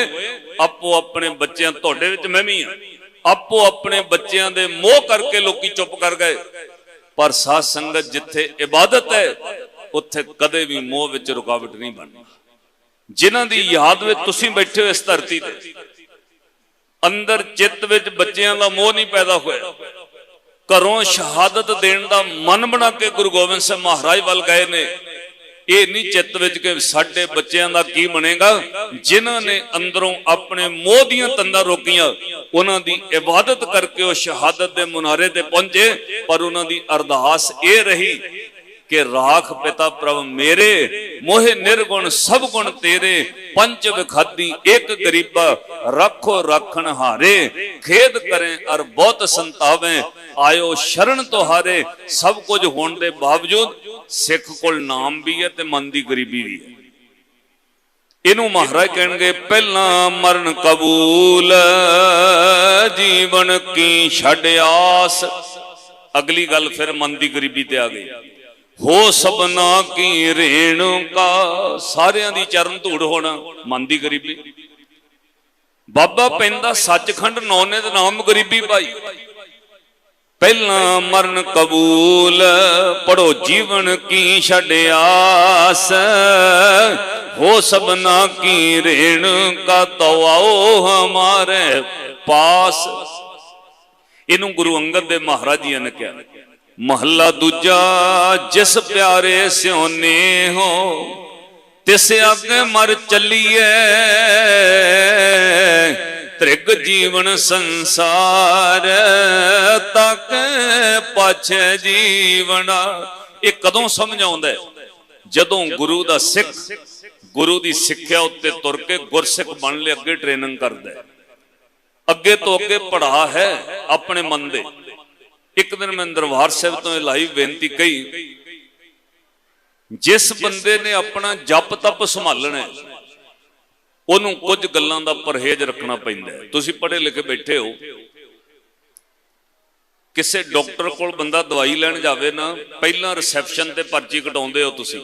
आपो अपने बच्चों, तुहाडे विच मैं भी हां, आपो अपने बच्चों दे मोह करके लोकी चुप कर गए। पर साध संगत जिथे इबादत है उत्थे कदे भी मोह विच रुकावट नहीं बनती। जिन्हां दी याद में तुसीं बैठे हो इस धरती ते, अंदर चित्त विच बच्चियां दा मोह नहीं पैदा होया, घरों शहादत देण दा मन बना के गुरु गोबिंद सिंह महाराज वल गए ने। ये नहीं चित्त विच कि साडे बच्चियां दा की बनेगा। जिन्हां ने अंदरों अपने मोह दीयां तंदां रोकियां, उन्हां दी इबादत करके वो शहादत दे मुनारे ते पहुंचे। पर उन्हां दी अरदास ये रही कि राख पिता प्रभ मेरे, मोहे निर्गुण सब गुण तेरे, पंच विखादी एक गरीबा, रखो राखण हारे, खेद करें अर बहुत संतावें, आयो शरण तुहारे। सब कुछ होने के बावजूद सिख कोल नाम भी है ते मन की गरीबी भी है। इनू महाराज कहणगे पहला मरण कबूल, जीवन की छड़ आस। अगली गल फिर मन की गरीबी ते आ गई। हो सबना की रेणुका, सारियां दी चरण धूड़ होना, मन की गरीबी। बाबा पैंदा सचखंड नौने दे नाम गरीबी पाई। पहला मरण कबूल, पढ़ो जीवन की छड़ आस, हो सबना की रेणुका, तो आओ हमारे पास। इनू गुरु अंगद दे महाराज जी ने कहा। महला दूजा, जिस प्यारे स्योने हो, तिस आगे मर चलिए, त्रिग जीवन संसार, तक पाछे जीवना। ये कदों समझ आउंदा है? जदों गुरु दा सिख गुरु दी सिक्ख्या उत्ते तुर के गुरसिख बन ले अगे ट्रेनिंग करदा है। अगे तो अगे पढ़ा है अपने मन दे। एक दिन मैं दरबार साहब तो लाइव बेनती कही, जिस बंदे ने अपना जप तप संभालना है, उन्होंने कुछ गल्लां दा परहेज रखना पैंदा है। तुसीं पढ़े लिखे बैठे हो, किसी डॉक्टर कोल बंदा दवाई लैण जावे ना, पहला रिसैप्शन ते पर्ची कटाउंदे हो तुसीं।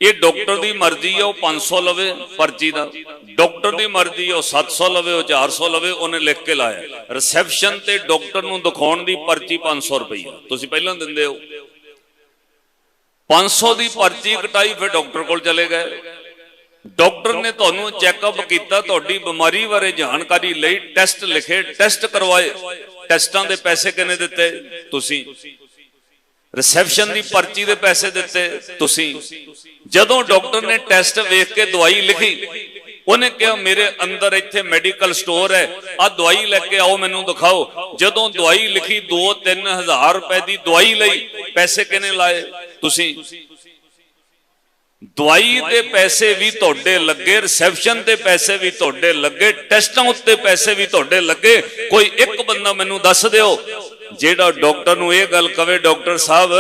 ये डॉक्टर की मर्जी है, वह 500 लवे पर्ची का, डॉक्टर की मर्जी है, वह 700 लवे, वह 400 लवे, उन्हें लिख के लाया। रिसैप्शन ते डॉक्टर नूं दिखाउण दी पर्ची 500 रुपया, तुसीं पहलां दिंदे हो। 500 की पर्ची कटाई, फिर डॉक्टर कोल चले गए। डॉक्टर ने तुहानूं चैकअप किया, तुहाडी बीमारी बारे जानकारी लई, टैसट लिखे, टैसट करवाए। टैसटां दे पैसे किन्ने दिते? तुसीं। रिसैप्शन की पर्ची दे पैसे दिते तुसीं। जदों डॉक्टर ने टैसट वेख के दवाई लिखी, उन्हें कहा मेरे अंदर इत्थे मैडिकल स्टोर है, आ दवाई लेके आओ मैनू दिखाओ। जदों दवाई लिखी 2-3 हज़ार रुपए की दवाई लई, पैसे किने लाए? तुसीं। दवाई दे पैसे भी तुहाडे लगे, रिसैप्शन दे पैसे भी तुहाडे लगे, टैस्टां उत्ते पैसे भी तुहाडे लगे। कोई एक बंदा मैनू दस दिओ जेड़ा डॉक्टर नूं ये गल कवे, डॉक्टर साहब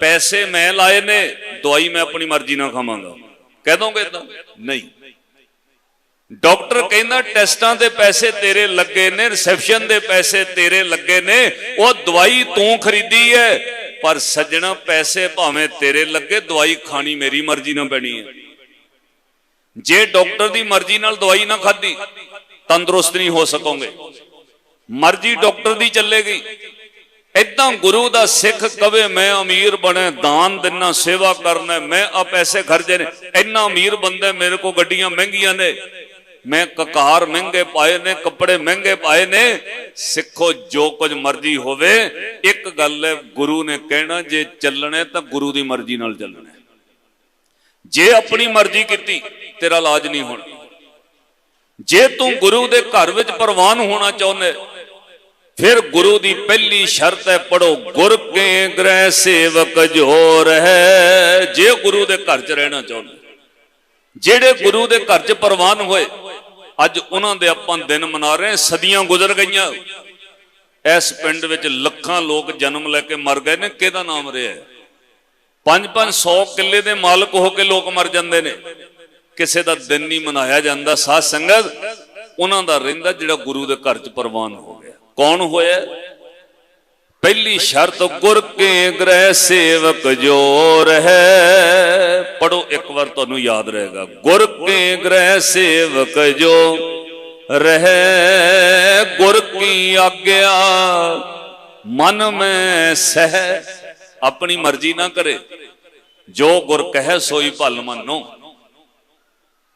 पैसे मैं लाए ने, दवाई मैं अपनी मर्जी ना खावांगा, कह दोगे? नहीं। डॉक्टर कहना टैस्टां दे पैसे तेरे लगे ने, रिसैप्शन दे पैसे तेरे लगे ने, वो दवाई तू खरीदी है। पर सज्जना पैसे भावें तेरे लगे, दवाई खानी मेरी मर्जी ना पैनी है। जे डॉक्टर की मर्जी नाल दवाई ना खाधी, तंदुरुस्त नहीं हो सकोगे। मर्जी डॉक्टर की चलेगी। इदा गुरु दा सिख कवे मैं अमीर बने, दान देना, सेवा करना, मैं आ पैसे खर्चे ने, इन्ना अमीर बंदे मेरे को गड्डियां महंगियां ने, मैं ककार महंगे पाए ने, कपड़े महंगे पाए ने। सिखो जो कुछ मर्जी होवे, एक गल है गुरु ने कहना जे चलने तो गुरु की मर्जी नाल चलना। जे अपनी मर्जी की तेरा इलाज नहीं होना। जे तू गुरु दे घर विच प्रवान होना चाहुंदे, फिर गुरु की पहली शर्त है पढ़ो गुर के ग्रह सेवक जोर है। जे गुरु के घर च रहना चाहते, जेड़े गुरु के घर च प्रवान होए, अज उन्हां दे आपां दिन मना रहे हैं। सदियां गुजर गईयां, इस पिंड विच लखां लोग जन्म लैके मर गए ने, किहदा नाम रहा? 500 किले के मालक होके लोग मर जाते हैं, किसी का दिन नहीं मनाया जाता। साध संगत उन्हां दा रहिंदा जिहड़ा गुरु के घर च प्रवान हो गया। कौन होया? पहली शर्त गुर के ग्रह सेवक जोर है। पढ़ो एक बार तुहानू याद रहेगा, गुर के ग्रह सेवक जो रहे, गुर की आज्ञा मन में सह। अपनी मर्जी ना करे, जो गुर कहे सोई भल मानो।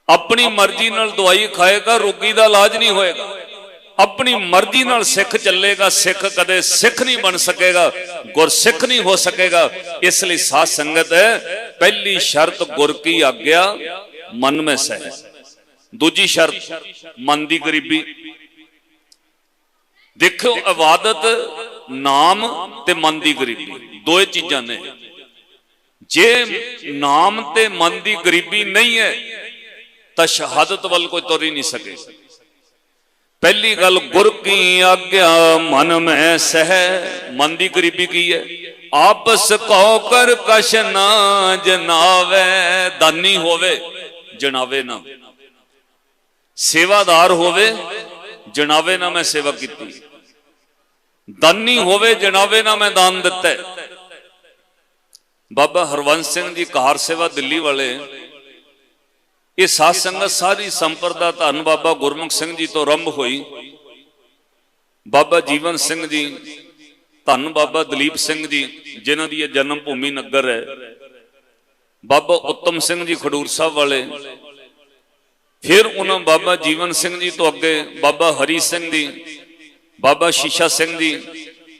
अपनी मर्जी नाल दवाई खाएगा, रोगी का इलाज नहीं होएगा। अपनी मर्जी नाल सिख चलेगा, सिख कदे सिख नहीं बन सकेगा, गुरसिख नहीं हो सकेगा। इसलिए साध संगत है, पहली शर्त गुर की आज्ञा मन में सह, दूजी शर्त मन की गरीबी। देखो इबादत नाम ते मन की गरीबी दो चीजां ने। जे नाम ते मन की गरीबी नहीं है तो शहादत वाल कोई तुर ही नहीं सके। पहली गल गुर की आज्ञा मन में सह, मन की गरीबी की है। आपस कहो कर कश ना जनावे, दानी होवे जनावे ना, सेवादार होवे जनावे ना मैं सेवा की, दानी होवे जनावे ना मैं दान दिता है। बाबा हरवंश सिंह जी कार सेवा दिल्ली वाले, ये साध संगत सारी संप्रदा धन बाबा गुरमुख सिंह जी तो आरंभ हुई। बाबा जीवन सिंह जी, धन बाबा दलीप सिंह जी जिन्हों की जन्म भूमि नगर है, बाबा उत्तम सिंह जी खडूर साहब वाले, फिर उन्होंने बाबा जीवन सिंह जी तो अगे बाबा हरी सिंह जी, बाबा शीशा सिंह जी,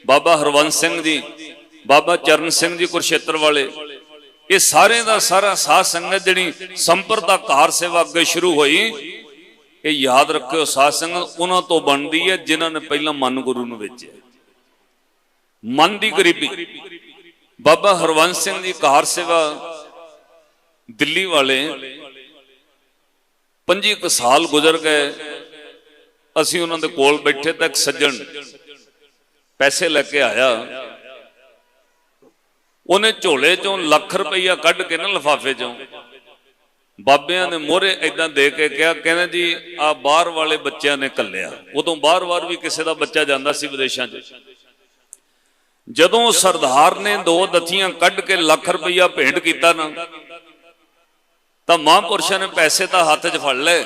बाबा हरवंश सिंह जी, बाबा चरण सिंह जी कुरुक्षेत्र वाले, ये सारे का सारा साध संगत जी संप्रदा कार सेवा अगे शुरू हुई। ये याद रखियो साध संगत उन्होंने तो बनती है जिन्होंने पहला मन गुरु नूं वेचे। मन की गरीबी, बाबा हरवंश सिंह जी कार सेवा दिल्ली वाले 25 साल गुजर गए। असी उन्होंने कोल बैठे तो एक सज्जन पैसे लेके आया, उन्हें झोले चों लाख रुपया कढ़ के ना लिफाफे चों बाबियां ने मोहरे इदां दे के कहा, कहने जी आ बाहर वाले बच्चों ने घल्लिया। उदों बार बार भी किसी का बच्चा जाता सी विदेशों च। जदों सरदार ने 2 दथियां कढ़ के लाख रुपया भेंट किया ना, तो महापुरुषों ने पैसे तो हाथ च फड़ ले।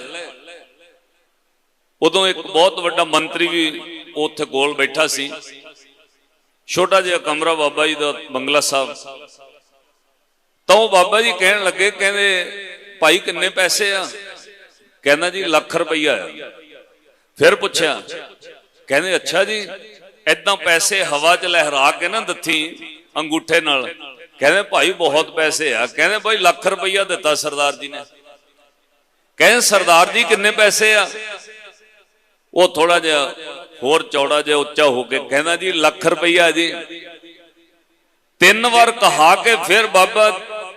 उदों एक बहुत बड़ा मंत्री भी उत्थे कोल बैठा सी, छोटा जिहा कमरा बाबा जी का बंगला साहब। तो बाबा जी कहन लगे, कहते भाई किन्ने पैसे आ? कहना जी लाख रुपया है। फिर पूछा, कहते अच्छा जी, इदा पैसे हवा च लहरा के ना दथी अंगूठे नाल, कहते भाई बहुत पैसे आ। कहते भाई लाख रुपया दिता सरदार जी ने। कहते सरदार जी किन्ने पैसे आ? वो थोड़ा जिहा होर चौड़ा जिहा उच्चा होके कहना जी लाख रुपया जी। 3 बार कहा के फिर बाबा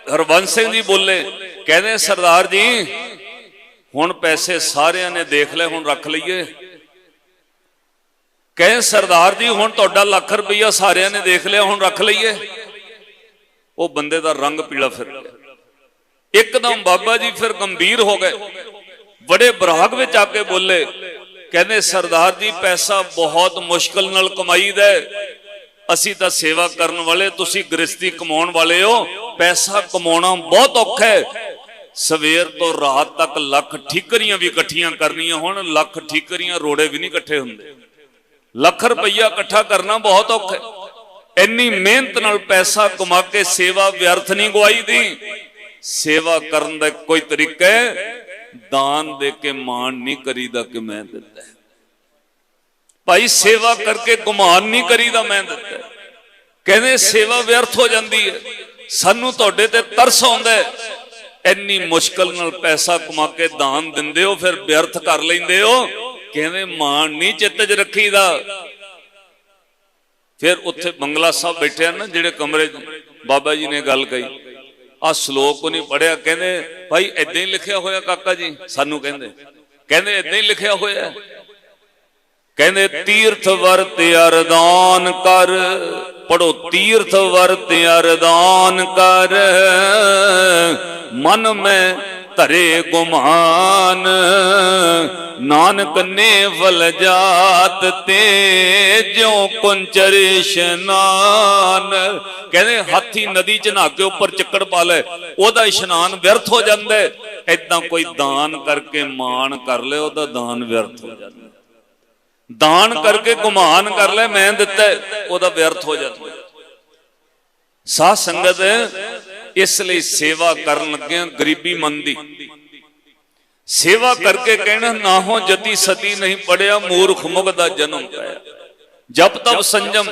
हरवंश सिंह जी बोले, कहते सरदार जी हुण पैसे सारियां ने देख ले, हुण रख लीए। कहे सरदार जी हुण तुहाडा लाख रुपया सारियां ने देख लिया, हुण रख लीए। वो बंदे दा रंग पीला फिर गया। एकदम बाबा जी फिर गंभीर हो गए, बड़े बराग विच आके बोले, कहने सरदार जी पैसा बहुत मुश्किल नाल कमाईदा है, असी तां सेवा करन वाले, तुसी गृहस्थी कमाउण वाले हो, पैसा कमाउणा बहुत औखा है। सवेर तो रात तक लख ठीकरियां भी इकट्ठियां करनियां होण, लख ठीकरियां रोड़े भी नहीं इकट्ठे हुंदे। लाख रुपया इकट्ठा करना बहुत औखा है। इन्नी मेहनत नाल पैसा कमा के सेवा व्यर्थ नहीं गवाई दी। सेवा करन दा कोई तरीका है, दान दे के मान नहीं करीदा कि मैं दिता है। भाई सेवा करके गुमान नहीं करीदा मैं दिता है। कहने सेवा व्यर्थ हो जाती है। सानू तुहाडे ते तरस आउंदा है, इन्नी मुश्किल नाल पैसा कमा के दान दिंदे हो, फिर व्यर्थ कर लैंदे हो। कहने मान नहीं चित्त च रखीदा। फिर उत्थे बंगला साहब बैठे ना, जिहड़े कमरे बाबा जी ने गल कही, आ श्लोक को नहीं पढ़िया। कहने भाई इदां ही लिखिया होया काका जी, सानू कहंदे इदां ही लिखिया होया। कहंदे तीर्थ वर्त अरदान कर, पढ़ो तीर्थ वर्त अरदान कर, मन में धरे गुमान, नानक ने फल जात ते ज्यो कुंचर इशनान। कहते हाथी नदी च नहा के उपर चक्कर पा ले, ओदा इशनान व्यर्थ हो जाता है। इदा कोई दान करके मान कर ले, ओदा दान व्यर्थ हो जाता है। दान करके गुमान कर ले मैं दिता है, ओदा व्यर्थ हो जाता है। साध संगत इसलिए सेवा करन लगे गरीबी मन दी। सेवा करके कहना नाहो जति सती नहीं पढ़िया मूर्ख मुगदा जन्म पाया। जब तब संजम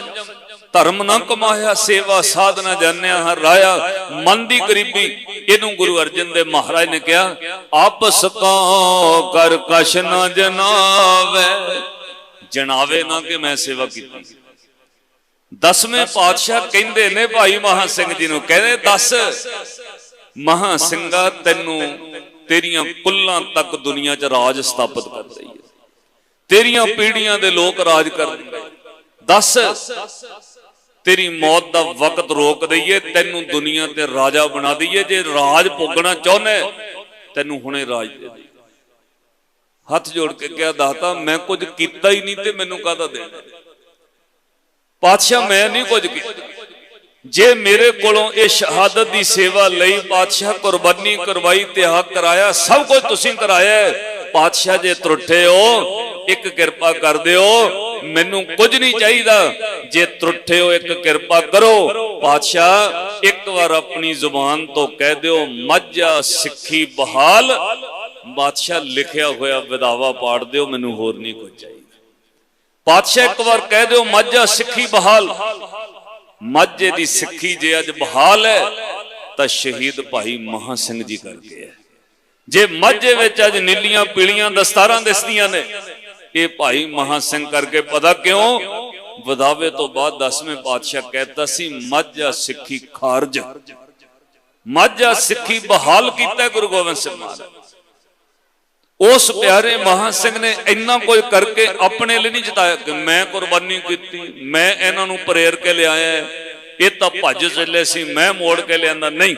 धर्म न कमाया सेवा साधना जानिया हर राया मन दी गरीबी। इनू गुरु अर्जन देव महाराज ने कहा आपस को कर कश न जनावे, जनावे ना कि मैं सेवा की। 10वें पातशाह कहंदे ने भाई महा सिंह जी नूं, कहंदे दस महा सिंगा तैनू तेरियां कुल्लां तक दुनिया च राज स्थापित कर दईए, तेरियां पीढ़ियां दे लोक राज कर देंगे। दस तेरी मौत दा वक्त रोक दईए, तैनू दुनिया ते राजा बना दईए। जे राज भोगना चाहने तैनू हुणे राज दे दईए। हथ जोड़ के कहा दाता मैं कुछ कीता ही नहीं ते मैनू काहदा देना। पातशाह मैं नहीं कुछ कीता, जे मेरे कोलों ये शहादत की सेवा लई पातशाह कुर्बानी करवाई त्याग कराया सब कुछ तुसीं कराया। पातशाह जे त्रुठे हो एक किरपा कर दिओ, मैनू कुछ नहीं चाहिदा। जे त्रुठे हो एक किरपा करो। पातशाह एक बार अपनी जुबान तो कह दिओ मझा सिक्खी बहाल। बादशाह लिखिया होया विदावा पाड़ दिओ, मैनू होर नहीं कुछ चाहिए। पातशाह एक बार कह दिओ मझा सिक्खी बहाल। माझे दी सिक्खी जे अज बहाल है तो शहीद भाई महा सिंह जी करके है। जे माझे विच अज नीलियां पीलियां दस्तारां दिसदियां ने ये भाई महा सिंह करके। पता क्यों? विदावे तो बाद 10वें पातशाह कहता सी माझा सिक्खी खारज, माझा सिक्खी बहाल कीता गुरु गोबिंद सिंह महाराज। उस प्यारे महा सिंह ने इन्ना कोई करके अपने लिए नहीं जिताया कि मैं कुर्बानी की, मैं इन्हां नूं प्रेर के ले आया, ये तो भज चले सी मैं मोड़ के लिया। नहीं,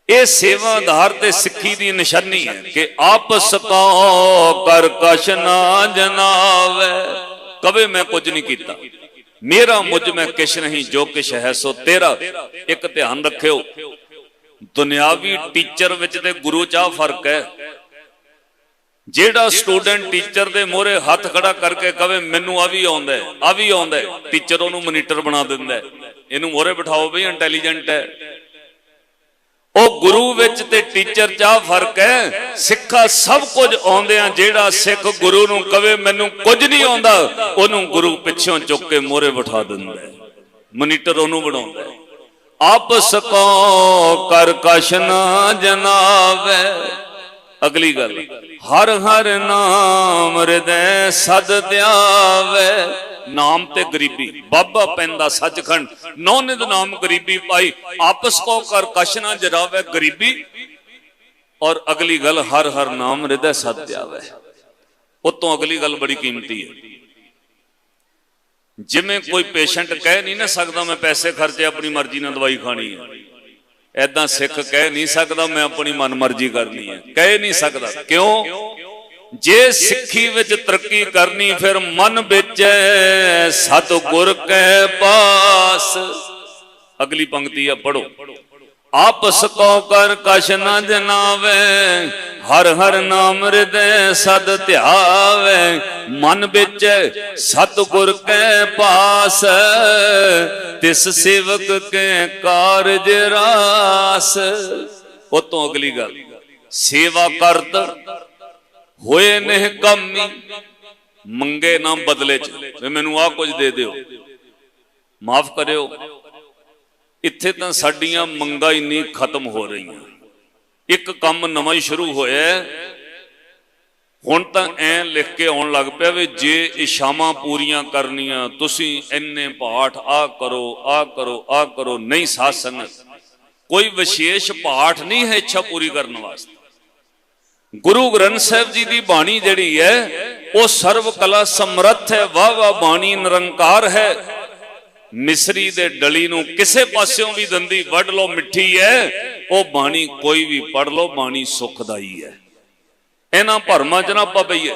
ये सेवा आधार ते सिक्खी दी निशानी है कि आपस को कर कश ना जनावे। कभी मैं कुछ नहीं किया, मेरा मुझ में किश नहीं, जो किश है सो तेरा। एक ध्यान रखियो दुनियावी टीचर विच ते गुरु चा फर्क है। जेड़ा स्टूडेंट टीचर दे मोहरे हाथ खड़ा करके कहे मैनू आ भी आउंदा है, आ भी आउंदा है, टीचर ओनू मोनीटर बना दिंदा है, इनू मोहरे बिठाओ भी इंटैलीजेंट है। ओ गुरु विच ते टीचर चा फर्क है। सिक्खा सब कुछ आउंदियां जेड़ा सिख गुरु नू कहे मैनू कुछ नहीं आउंदा, ओनू गुरु पिछों चुक के मोहरे बिठा दिंदा है, मोनीटर ओनू बनाउंदा है। आपस को कर कश ना जनावे। अगली गल हर हर नाम हृदय सद ध्यावे। नाम ते गरीबी बाबा पैंदा सचखंड नौनिध नाम गरीबी पाई। आपस को कर कश ना जरावे गरीबी। और अगली गल हर हर नाम हृदय सद ध्यावे। उतों अगली गल बड़ी कीमती है। जिमें कोई पेशेंट कह नहीं ना सकता मैं पैसे खर्चे अपनी मर्जी ना दवाई खानी है, ऐदा सिख कह नहीं सकता मैं अपनी मन मर्जी करनी है, कह नहीं सकता। क्यों? जे सिक्खी विच तरक्की करनी फिर मन बिच सतगुर के पास। अगली पंक्ति है पढ़ो। आपस को कर कश न जनावे, हर हर नाम हृदय सद ध्यावे। मन बिच सतगुर के पास, तिस सेवक के कारज रास। उतों अगली गल सेवा करत होए नेह कमी, मंगे ना बदले च मैनू आ कुछ दे दिओ, माफ करियो। इत्थे तां साडियां मंगा ही नहीं खत्म हो रही। एक काम नवां ही शुरू होया, हुण तां ऐ लिख के आउण लग पिया वे जे इशामां पूरियां करनियां तुसीं इन्ने पाठ आ करो आ करो आ करो। नहीं साध संगत, कोई विशेष पाठ नहीं है इच्छा पूरी करने वास्ते। गुरु ग्रंथ साहिब जी की बाणी जिहड़ी है वो सर्व कला समर्थ है। वाह वाह बाणी निरंकार है। मिसरी दे डली नूं किसे पास्यों भी दंदी वड लो मिठी है। वो बाणी कोई भी पढ़ लो, बाणी सुखदाई है। इन्हां भरमां च ना पा पईए।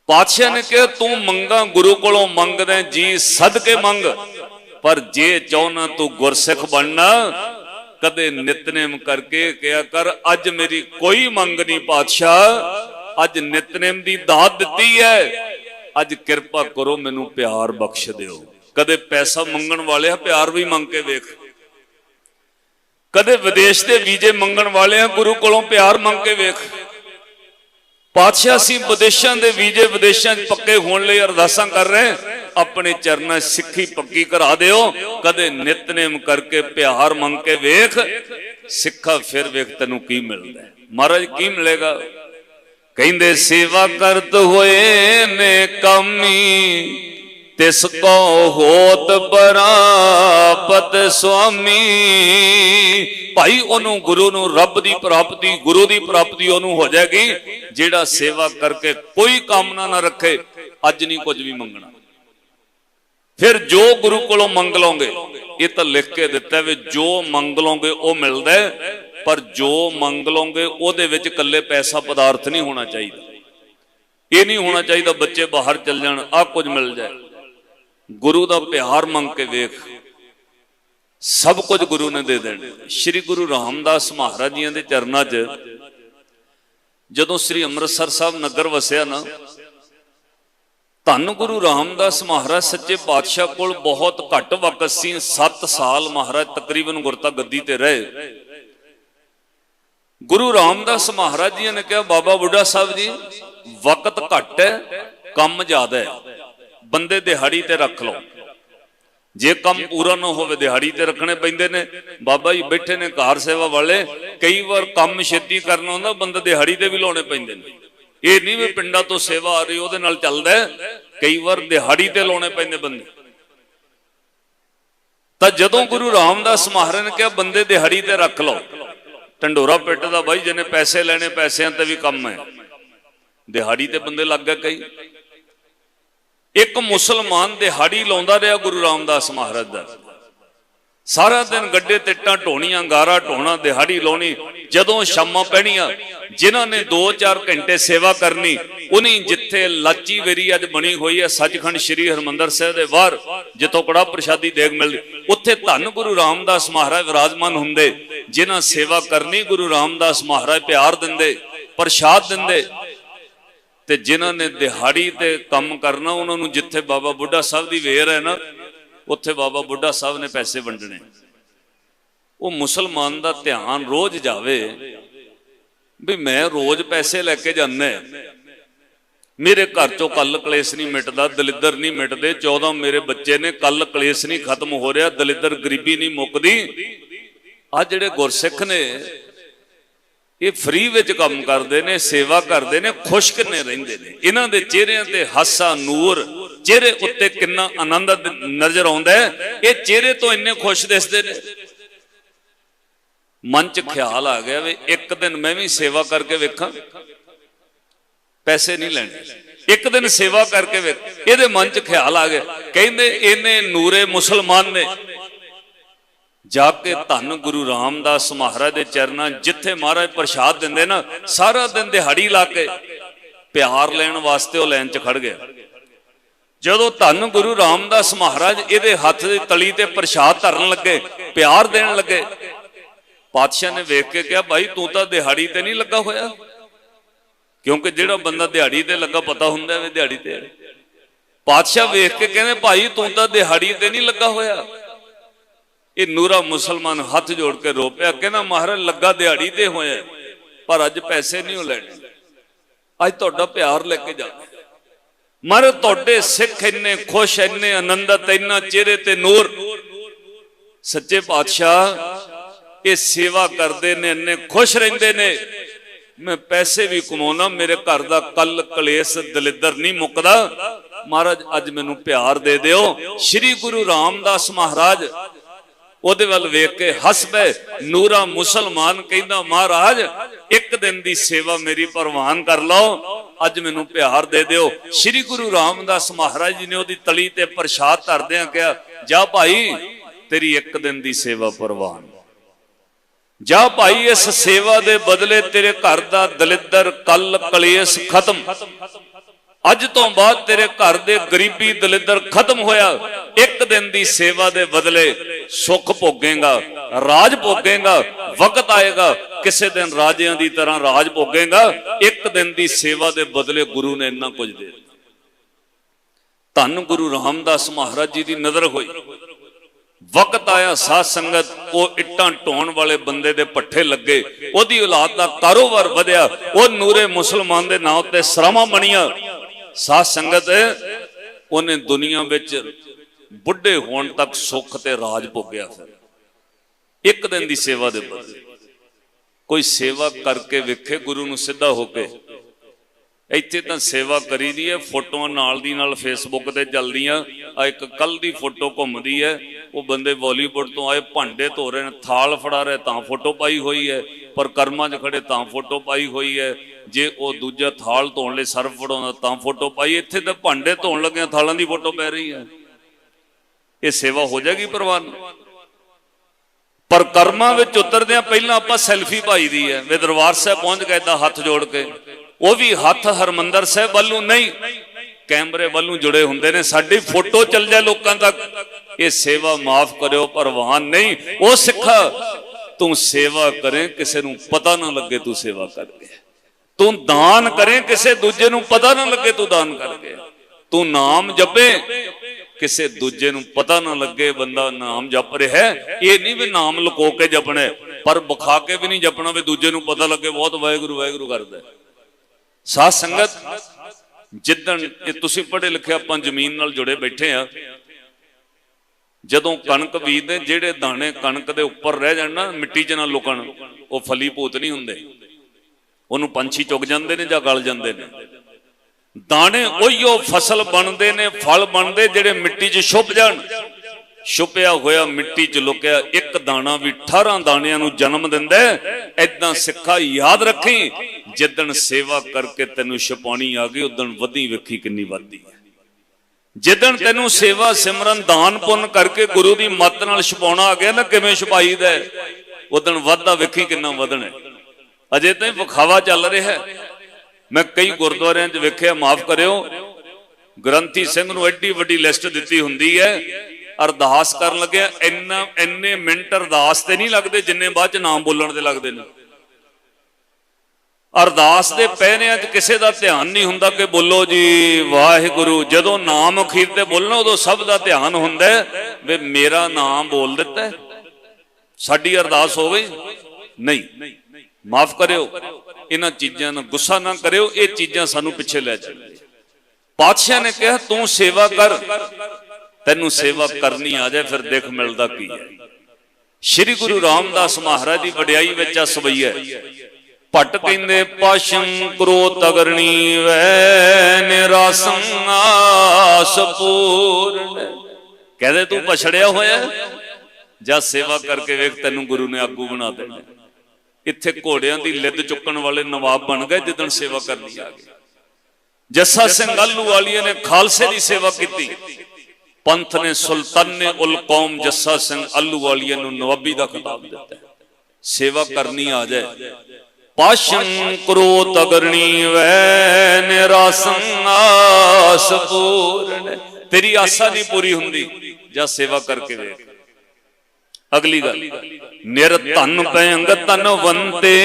पातशाह ने कहा तू मंगा गुरु कोलों मंगदे जी सदके मंग, पर जे चाहना तू गुरसिख बनना कदे नितनेम करके क्या कर अज मेरी कोई मंग नहीं पातशाह, अज नितनेम दी दात दिती है, अज किरपा करो मैनू प्यार बख्श दिओ। कदे पैसा मंगण वाले प्यार भी मंग के देख। कदे विदेश के वीजे मंगण वाले गुरु कोलों प्यार मंग के वेख। पातशाह सी विदेशों के वीजे विदेशों पक्के होने लई अरदासां कर रहे हैं, अपने चरणों सिक्खी पक्की करा दिओ। कदे नितनेम करके प्यार मंग के वेख, सिक्खा फिर वेख तैनूं की मिलदा है। महाराज की मिलेगा? कहंदे सेवा करत होए ने कामी, तिसको होत प्राप्त स्वामी। भाई ओनू गुरु नू रब दी प्राप्ति, गुरु दी प्राप्ति ओनू हो जाएगी जेड़ा सेवा करके कोई कामना ना रखे, अज नहीं कुछ भी मंगना। फिर जो गुरु कोलों मंग लोगे, ये तो लिख के दिता है, जो मंग लोगे वो मिलता है, पर जो मंग लोगे ओदे विच कल्ले पैसा पदार्थ नहीं होना चाहिए। ये नहीं होना चाहिए बच्चे बाहर चल जान आ कुछ मिल जाए। गुरु का प्यार मंग के वेख, सब कुछ गुरु ने दे देना। श्री गुरु रामदास महाराज जी के चरणों च जदों श्री अमृतसर साहब नगर वसिया ना, धन गुरु रामदास महाराज सच्चे पातशाह कोल बहुत घट वक्त सी। 7 साल महाराज तकरीबन गुरता गद्दी ते रहे। गुरु रामदास महाराज जी ने कहा, बाबा बुढ़ा साहब जी वक्त घट है, कम ज्यादा है, बंदे दिहाड़ी ते रख लो। जे कम पूरा ना हो दिहाड़ी ते रखने पैंदे ने। बाबा जी बैठे ने कार सेवा वाले, कई बार कम छेती करना होंदा, बंदे दिहाड़ी ते भी लाने पैंदे ने। ये नहीं भी पिंडा तो सेवा आ रही ओदे नाल चलदा है, कई बार दिहाड़ी ते लाने पैंदे बंदे। तां जदों गुरु रामदास महाराज ने कहा बंदे दिहाड़ी ते रख लो, ढंडोरा पिटदा भाई जिन्हें पैसे लेने पैसिਆਂ ते भी कम है, दिहाड़ी ते बंदे लग गए कई। एक मुसलमान दिहाड़ी लाउंदा रहा गुरु रामदास महाराज दा, सारा दिन गड्डे तिट्टां ढोणियां, गारा ढोना, दिहाड़ी लाउणी। जदों शामां पैणियां, जिन्हां ने 2-4 घंटे सेवा करनी, उन्हीं जिथे लाची वेरी अज बनी हुई है सचखंड श्री हरमंदर साहिब दे बाहर, जिथों कड़ा प्रशादी देग मिलदी, उत्थे धन गुरु रामदास महाराज विराजमान हुंदे। जिन्हां सेवा करनी गुरु रामदास महाराज प्यार दिंदे, प्रसाद दिंदे। ते जिन्हां ने दिहाड़ी ते कम करना, उन्होंने जिथे बाबा बुढ़ा साहब की वेर है ना, उत्थे बाबा बुढ़ा साहब ने पैसे वंडने। वो मुसलमान का ध्यान रोज जावे भी मैं रोज पैसे लैके जाना, मेरे घर चो कल कलेश नहीं मिटदा, दलिदर नहीं मिटदे, 14 मेरे बच्चे ने, कल कलेश नहीं खत्म हो रहा, दलिदर गरीबी नहीं मुकदी। आ जिहड़े गुरसिख ने ये फ्री विच काम करते हैं, सेवा करते हैं, खुश किन्ने रहिंदे ने। इन्हां दे चेहरिਆਂ ते हासा नूर, चेहरे उत्ते किन्ना आनंद नजर आउंदा है। ये चेहरे तो इन्ने खुश दिसदे ने। मन च ख्याल आ गया वे एक दिन मैं भी सेवा करके वेखां, पैसे नहीं लेने, एक दिन सेवा करके वेख। इहदे मन च ख्याल आ गया, कहंदे इन्ने नूरे मुसलमान ने जाके धन गुरु रामदास महाराज के चरणों जिथे महाराज प्रसाद देंदे ना, सारा दिन दिहाड़ी ला के प्यार लैण वास्ते लैन च खड़ गया। जदों धन गुरु रामदास महाराज इहदे हथ दी तली ते प्रसाद धरन लगे, प्यार देण लगे, पातशाह ने वेख के कहा, भाई तू तो दिहाड़ी ते नहीं लगा होया, क्योंकि जिहड़ा बंदा दिहाड़ी ते लगा पता हुंदा है दिहाड़ी ते। पातशाह वेख के कहने, भाई तू तो दिहाड़ी ते नहीं लगा होया। ये नूरा मुसलमान हाथ जोड़ के रो पिया, कहना महाराज लगा दिहाड़ी ते होया, पर अज पैसे नहीं लैने, अज तुहाडा प्यार लेके जाना। महाराज तुहाडे सिख इन्ने खुश, इन्ने आनंदत, इन्ना चेहरे ते नूर। सच्चे पातशाह ये सेवा करते ने, इन्ने खुश रहिंदे ने। मैं पैसे भी कमाउणा, मेरे घर दा कल कलेश दलिदर नहीं मुकदा, महाराज अज मैनू प्यार दे दिओ। श्री गुरु रामदास महाराज ਉਹਦੇ ਵੱਲ ਵੇਖ के हस पे। नूरा मुसलमान कहंदा, महाराज एक दिन की सेवा मेरी परवान कर लो, अज मैनू प्यार दे दिओ। श्री गुरु रामदास महाराज जी ने ओदी तली ते प्रसाद धरदियां कहा, जा भाई तेरी एक दिन की सेवा परवान, जा भाई इस सेवा दे बदले तेरे घर दा दलिदर कल कलेश खत्म, अज तो बाद तेरे घर दे गरीबी दलिदर खत्म होया। एक दिन की सेवा दे बदले सुख भोगेगा, राज भोगेगा। वक्त आएगा किसी दिन राजियां की तरह राज भोगेगा। एक दिन की सेवा दे बदले गुरु ने इन्ना कुछ दे। धन गुरु रामदास महाराज जी की नजर हुई, वक्त आया साध संगत वो इट्टां ढोण वाले बंदे दे पट्ठे लगे, ओदी औलाद दा कारोबार वधिया, वो नूरे मुसलमान दे नाम ते सरावां बणियां। साध संगत उन्हें दुनिया विच बुढ़े होण तक सुख ते राज भोगिया। फिर एक दिन दी सेवा दे बदले कोई सेवा करके वेखे गुरु नूं सिद्धा होके। इत्थे तां सेवा करी दी है, फोटोआं नाल दी नाल फेसबुक ते चलदियां। आ एक कल दी फोटो घुमदी है, वो बंदे बॉलीवुड तो आए भांडे धो रहे हैं, थाल फड़ा रहे तां फोटो पाई हुई है, पर कर्मां च खड़े तां फोटो पाई हुई है। जे वो दूजा थाल धोण लई सर्फ फड़ाउंदा तां फोटो पाई। इत्थे तां भांडे धोण लगे थालां दी फोटो पै रही है। ये सेवा हो जाएगी प्रवान? पर कर्मां विच उतरदियां पहलां आपां सैल्फी पाई दी है, वे दरबार साहब पहुंच गए दा हथ जोड़ के। वो भी हथ हरमंदर साहब वालों नहीं, कैमरे वालों जुड़े हुंदे ने। साडी फोटो चल जाए लोकां तक, ये सेवा माफ करो परवान नहीं। वो सिखा तू सेवा करें किसी नूं पता ना लगे तू सेवा कर गया। तू दान करें किसी दूजे नूं पता ना लगे तू दान कर गया। तू नाम जपे किसी दूजे नूं पता ना लगे बंदा नाम जप रहा है। ये नहीं भी नाम लुको के जपना, पर बखा के भी नहीं जपना भी दूजे नूं पता लगे बहुत वाहिगुरू वाहिगुरू करदा है। साध संगत जिदन तुसीं पढ़े लिखे आपां जमीन नाल जुड़े बैठे आ, जदों कणक बीजदे जिहड़े दाने कणक दे उपर रह जाण ना मिट्टी च ना लुकण, वो फली भूत नहीं हुंदे, उहनूं पंछी चुग जांदे ने जां गल जांदे ने। दाने उहिओ फसल बनते ने, फल बनते जिहड़े मिट्टी च छुप जाण। छुपिया होया मिट्टी च लुकिया एक दाना भी 18 दाणियां नूं जन्म दिंदा है। ऐदां सिक्खा याद रखी, जिदन सेवा करके तैनूं छुपाणी आ गई उदन वधी वेखी किन्नी वधदी है। जिदन तैनूं सेवा सिमरन दान पुण्य करके गुरु की मत नाल छुपाउणा आ गया ना, किवें छुपाईदा उदन वधदा वेखी किन्ना वधना। अजे ताईं विखावा चल रहा है। मैं कई गुरुद्वारियां च वेखिया, माफ करियो, ग्रंथी सिंह नूं एड्डी वड्डी लिस्ट दित्ती हुंदी है, अरदास कर लगे इन्ने मिनट अरदास ते नहीं लगते जिन्ने बाद च नाम बोलण दे लगदे ने। अरदास दे पैरिਆਂ च किसी का ध्यान नहीं हुंदा कि बोलो जी वाहिगुरू। जदों नाम अखीर ते बोलना उदों सब का ध्यान हुंदा वे मेरा नाम बोल दिता है, साडी अरदास हो गई नहीं। माफ करियो, इन्हां चीज़ां नूं गुस्सा ना करियो, ये चीज़ां सानूं पिछे लै चलदी। पातशाह ने कहा तू सेवा कर, तैनूं सेवा करनी आ जाए फिर देख मिलदा की है। श्री गुरु रामदास महाराज की वडियाई विच असवई है। भट्ट कहंदे पाशं क्रोध अगरणी वै निरासं आस पूर्ण। कहदे तू पछड़िया होया जा सेवा करके वेख तैनूं गुरु ने आगू बना देना। इत्थे घोड़ियां दी लिद चुकण वाले नवाब बन गए जिदन सेवा करनी आ गई। जस्सा सिंह आलूवालिया ने खालसे की सेवा की, पंथ ने सुल्ताने उल कौम जस्सा सिंह आलूवालिया नूं नवाबी का खिताब दिता। सेवा करनी आ जाए। पाशं क्रोध अगरणी वै निरासं आस पूर्ण। तेरी आशा नहीं पूरी हुंदी, जा सेवा करके वेख। अगली गल, निरधन पैंग धनवंते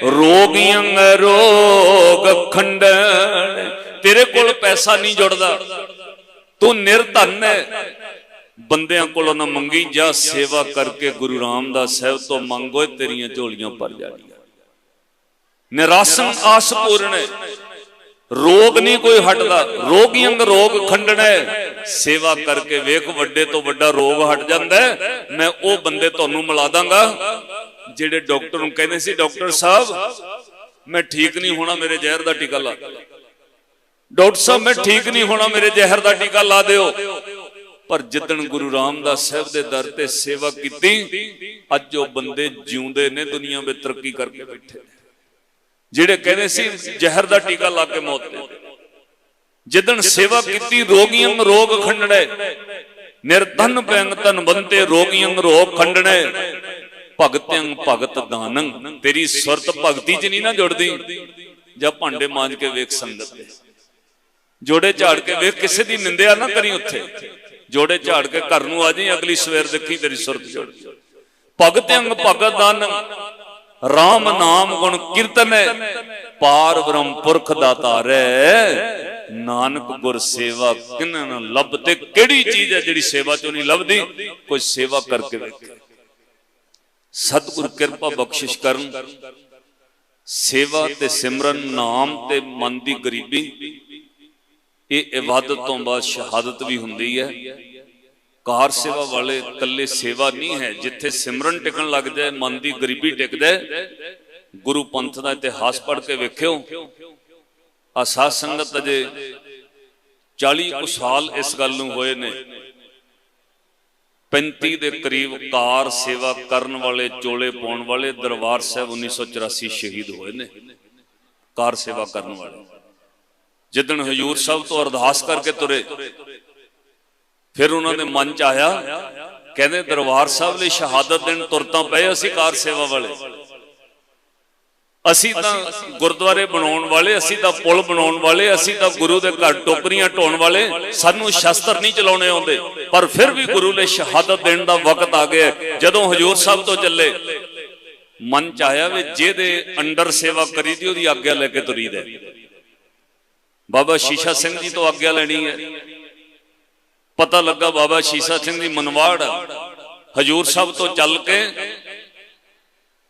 रोगियंग रोग खंडन। तेरे कोल पैसा नहीं जुड़दा, तू निर्धन है, बंदियां कोलों ना मंगी जा, सेवा करके गुरु रामदास साहब तो मंगो तेरियां झोलियां भर जानियां। निरासन आस पूर्ण, रोग नहीं कोई हटदा, रोगियंग रोग खंडना। सेवा करके वेख वड्डे तो वड्डा रोग हट जांदा है। मैं वो बंदे तुहानूं मिला दांगा जिहड़े डॉक्टर नूं कहंदे सी डॉक्टर साहब मैं ठीक नहीं होना, मेरे जहर का टीका ला। डॉक्टर साहब मैं ठीक नहीं होना, मेरे जहर का टीका ला दिओ। पर जिदन गुरु रामदास साहब के दर ते सेवा की, अज जो बंदे जिउंदे ने दुनिया में तरक्की करके बैठे। जिहड़े कहते सी जहर का टीका ला के मौत दे, जिदन सेवा की रोगियों रोग खंडने। निर्धन पैंग धन बनते रोगियों रोग खंडने। भगत्यंग भगत दानंग। तेरी सुरत भगती च नहीं ना जुड़दी, जब भांडे मांज के वेख संगत जोड़े झाड़ के वेख, किसी की निंदिया ना करी। उत्थे जोड़े झाड़ के घर नूं आ जाई, अगली सवेर देखी तेरी सुरत जुड़। भगत्यंग भगत दानंग। राम नाम गुण कीर्तन पार ब्रह्म पुरख दातारै नानक गुर सेवा किन्ना न लभते। केड़ी चीज है जिहड़ी सेवा चों नहीं लभदी? कोई सेवा करके वेखे। सतगुर कृपा बख्शिश करन। सेवा ते सिमरन नाम ते मन दी गरीबी ये इबादत तो बाद शहादत भी हुंदी है। कार सेवा वाले कल्ले सेवा नहीं है, जिथे सिमरन टिकन लग जाए मन की गरीबी टिक जाए। गुरु पंथ का इतिहास पढ़ के वेख्यो, आ साध संगत अजे 40 साल इस गल नूं होए ने। 35 के करीब कार सेवा करन वाले चोले पाउण वाले दरबार साहब 1984 शहीद होए ने। कार सेवा करन वाले जिदन हजूर साहब तो अरदास करके तुरे, फिर उन्होंने मन च आया, कहते दरबार साहब ने शहादत दिन तुरता पे असी कार सेवा वाले, असी तां गुरुद्वारे बनाउण वाले, असी तां पुल बनाउण वाले, असी तां गुरु दे घर टोकरियां ढोण वाले, सानू शस्त्र नहीं चलाउणे आउंदे। पर फिर भी गुरु ने शहादत देण दा वक्त आ गया। जदों हजूर साहब तो चले, मन च आया वे जिहदे अंडर सेवा करी दी ओहदी आग्या लेके तुरी दे। बाबा शीशा सिंह जी तो आग्या लेनी है। पता लगा बाबा शीशा सिंह जी मनवाड़ हजूर साहब तो चल के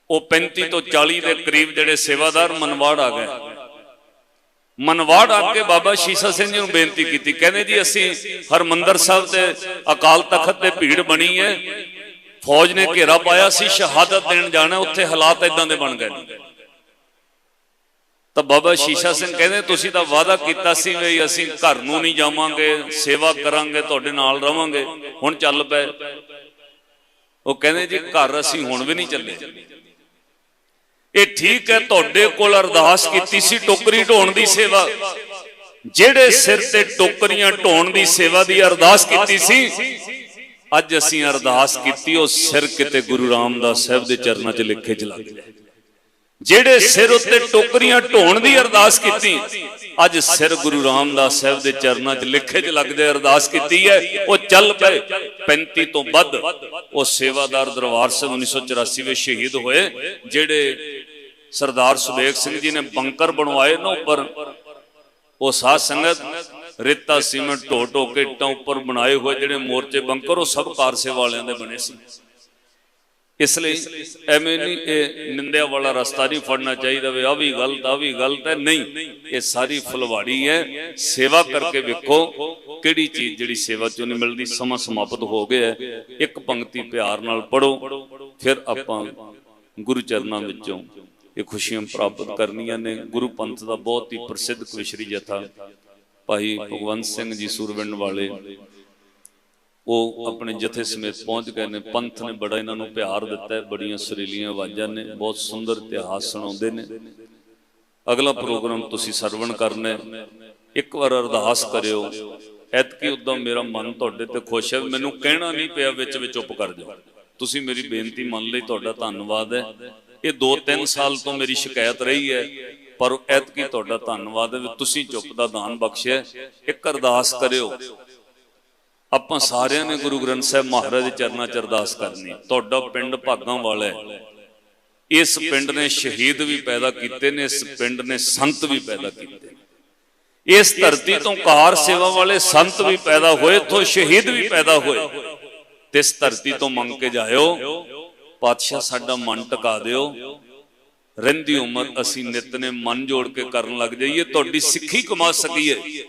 वो 35 तो 40 के करीब जेडे सेवादार मनवाड़ आ गए। मनवाड़ आके बाबा शीशा सिंह जी ने बेनती की, कहने जी असी हरमंदर साहब से अकाल तखत से भीड़ बनी है, फौज ने घेरा पाया, शहादत देन जाना, उत्थे हालात इदां दे बन गए। तो बाबा शीशा सिंह कहते तुसीं तां वादा कीता सी वी असीं घर नूं नहीं जावांगे, सेवा करांगे, तुहाडे नाल रवांगे, हुण चल पए। वो कहते जी घर असीं हुण भी नहीं चले। ये ठीक है, तुहाडे कोल अरदास कीती सी टोकरी ढोण दी सेवा, जेड़े सिर ते टोकरियां ढोण दी सेवा दी अरदास कीती सी, अज असीं अरदास कीती ओ सिर किते गुरु रामदास साहब दे चरनां च लिखे च लग गए। जेड़े सिर उत्ते टोकरियां ढोण दी अरदास कीती, अज सिर गुरु रामदास साहब दे चरनां च लिखे च लग दे अरदास कीती है। वो चल पे 35 तो वध वो सेवादार दरबार साहब 1984 में शहीद होए। जेड़े सरदार सुबेग सिंह जी ने बंकर बनवाए ना ऊपर, वो साध संगत रेता सीमेंट ढो ढो के इट्टां उपर बनाए हुए जेड़े मोर्चे बंकर, वो सब कार सेवा वालियां दे बने सी। इसलिए एवें नहीं ये निंदिया वाला रास्ता नहीं फड़ना चाहिए वे आ भी गलत आ भी गलत है, नहीं, ये सारी फुलवाड़ी है। सेवा करके वेखो किहड़ी चीज जिहड़ी सेवा चों नहीं मिलती। समा समाप्त हो गया, एक पंक्ति प्यार नाल पढ़ो, फिर आपां गुरु चरनां विचों ये खुशियां प्राप्त करनियां ने। गुरु पंथ का बहुत ही प्रसिद्ध कविशरी जथा भाई भगवंत सिंह जी सूरविंड वाले, वो अपने जथे समेत पहुंच गए ने। पंथ ने बड़ा इन्हों प्यार दिता है, बड़ियां सुरीलियां आवाज़ां ने, बहुत सुंदर इतिहास सुणाउंदे ने। अगला प्रोग्राम तुसीं सरवण करना, एक बार अरदास करियो। ऐतकी उदां मेरा मन तुहाडे ते खुश है, मैनूं कहना नहीं पिया विच विच चुप कर जाओ। तुसीं मेरी बेनती मन लई तुहाडा धन्नवाद है। ये 2-3 साल तो मेरी शिकायत रही है, पर ऐतकी तुहाडा धन्नवाद है, तुसीं चुप दा दान बख्शिया। एक अरदास करियो, आपां सारिਆਂ ने गुरु ग्रंथ साहब महाराज दे चरनां च अरदास करनी। तुहाडा पिंड भागां वाला है, इस पिंड ने शहीद भी पैदा कीते ने, इस पिंड ने संत भी पैदा कीते। इस धरती तो कार सेवा वाले संत भी पैदा होए, तो शहीद भी पैदा होए। ते इस धरती तो मंग के जाओ, पातशाह साडा मन टका दिओ, रहिंदी उमर असीं नित ने मन जोड़ के करन लग जाइए, तुहाडी सिੱਖੀ कमा सकीए।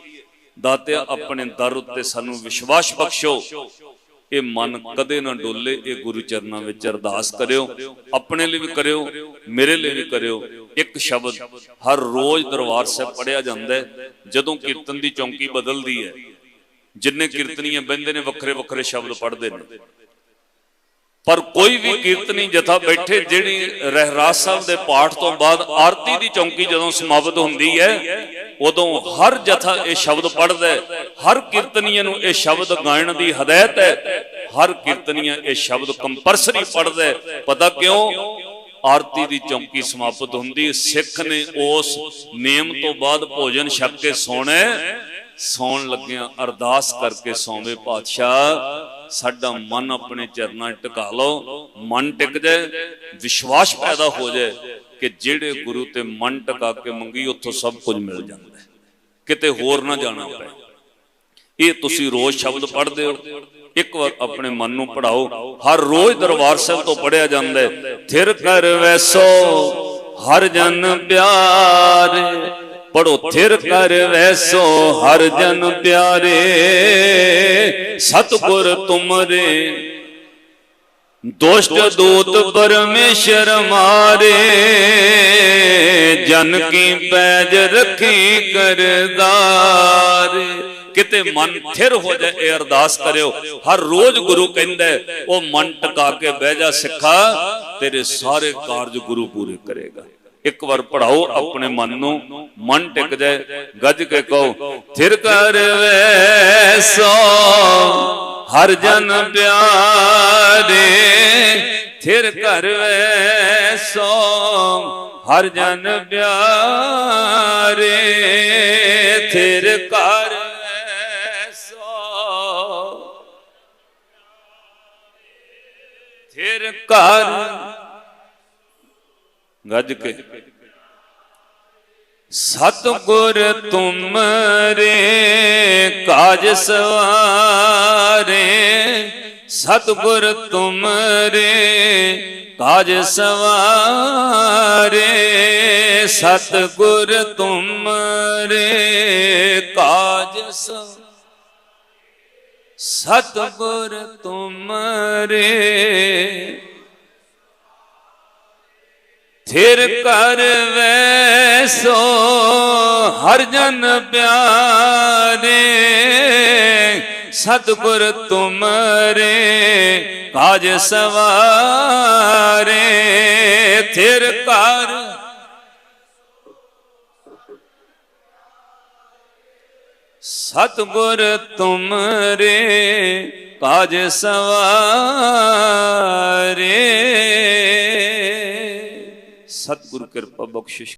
दातिया अपने दर उत्ते सानू विश्वास बख्शो, ये मन कदे ना डोले। ये गुरु चरनां विच अरदास करियो, अपने लिए भी करियो, मेरे लिए भी करियो। एक शब्द हर रोज दरबार साहब पढ़िया जाता है। जदों कीर्तन की चौंकी बदलती है, जिन्ने कीर्तनीय बहिंदे ने वक्रे वक्रे शब्द पढ़ते हैं, पर कोई भी कीर्तनी जथा बैठे जिहड़ी रहराज साहब दे पाठ तो बाद आरती की चौंकी जदों समाप्त होंदी है, उदों हर जथा ये शब्द पढ़दा है। हर कीर्तनीय नूं ये शब्द गायन की हदायत है, हर कीर्तनीय ये शब्द कंपलसरी पढ़दा है। पता क्यों? आरती की चौंकी समाप्त होंदी, सिख ने उस नियम तो बाद भोजन छक के सोना, सौण लग्गियां अरदास करके सौवे, पातशाह साडा मन अपने चरनां टिका लो। मन टिक जाए, विश्वास पैदा हो जाए कि जेड़े गुरु ते मन टिका के मंगी उत्थों सब कुछ मिल जाता है, किते होर ना जाना पे। ये तुसी रोज शब्द पढ़ते हो, एक बार अपने मन नूं पढ़ाओ। हर रोज दरबार साहिब तो पढ़िया जाता है। थिर कर वैसो हर जन प्यारे, पढ़ो थिर कर वैसो हर जन प्यारे, सतगुर तुमरे दुष्ट दूत परमेश्वर मारे, जन की पैज रखी करदार। किते मन थिर हो जाए, ये अरदास करियो। हर रोज गुरु कहंदा है ओ मन टका के बह जा सिखा, तेरे सारे कार्य गुरु पूरे करेगा। एक बार पढ़ाओ अपने मन नूं, मन टिक जाए। गज के कहो थिर कर वैसो हर जन प्यारे, थिर कर वैसो हर जन प्यारे, थिर कर थिर कर। गज के सतगुर तुमरे काज सवारे, सतगुर तुमरे काज सवारे, सतगुर तुमरे काज सवारे, सतगुर तुमरे थिर कर वैसो हर जन प्यारे, सतगुर तुमरे काज सवारे, थिर कर सतगुर तुमरे काज सवारे। सतगुरु कृपा बख्शिश।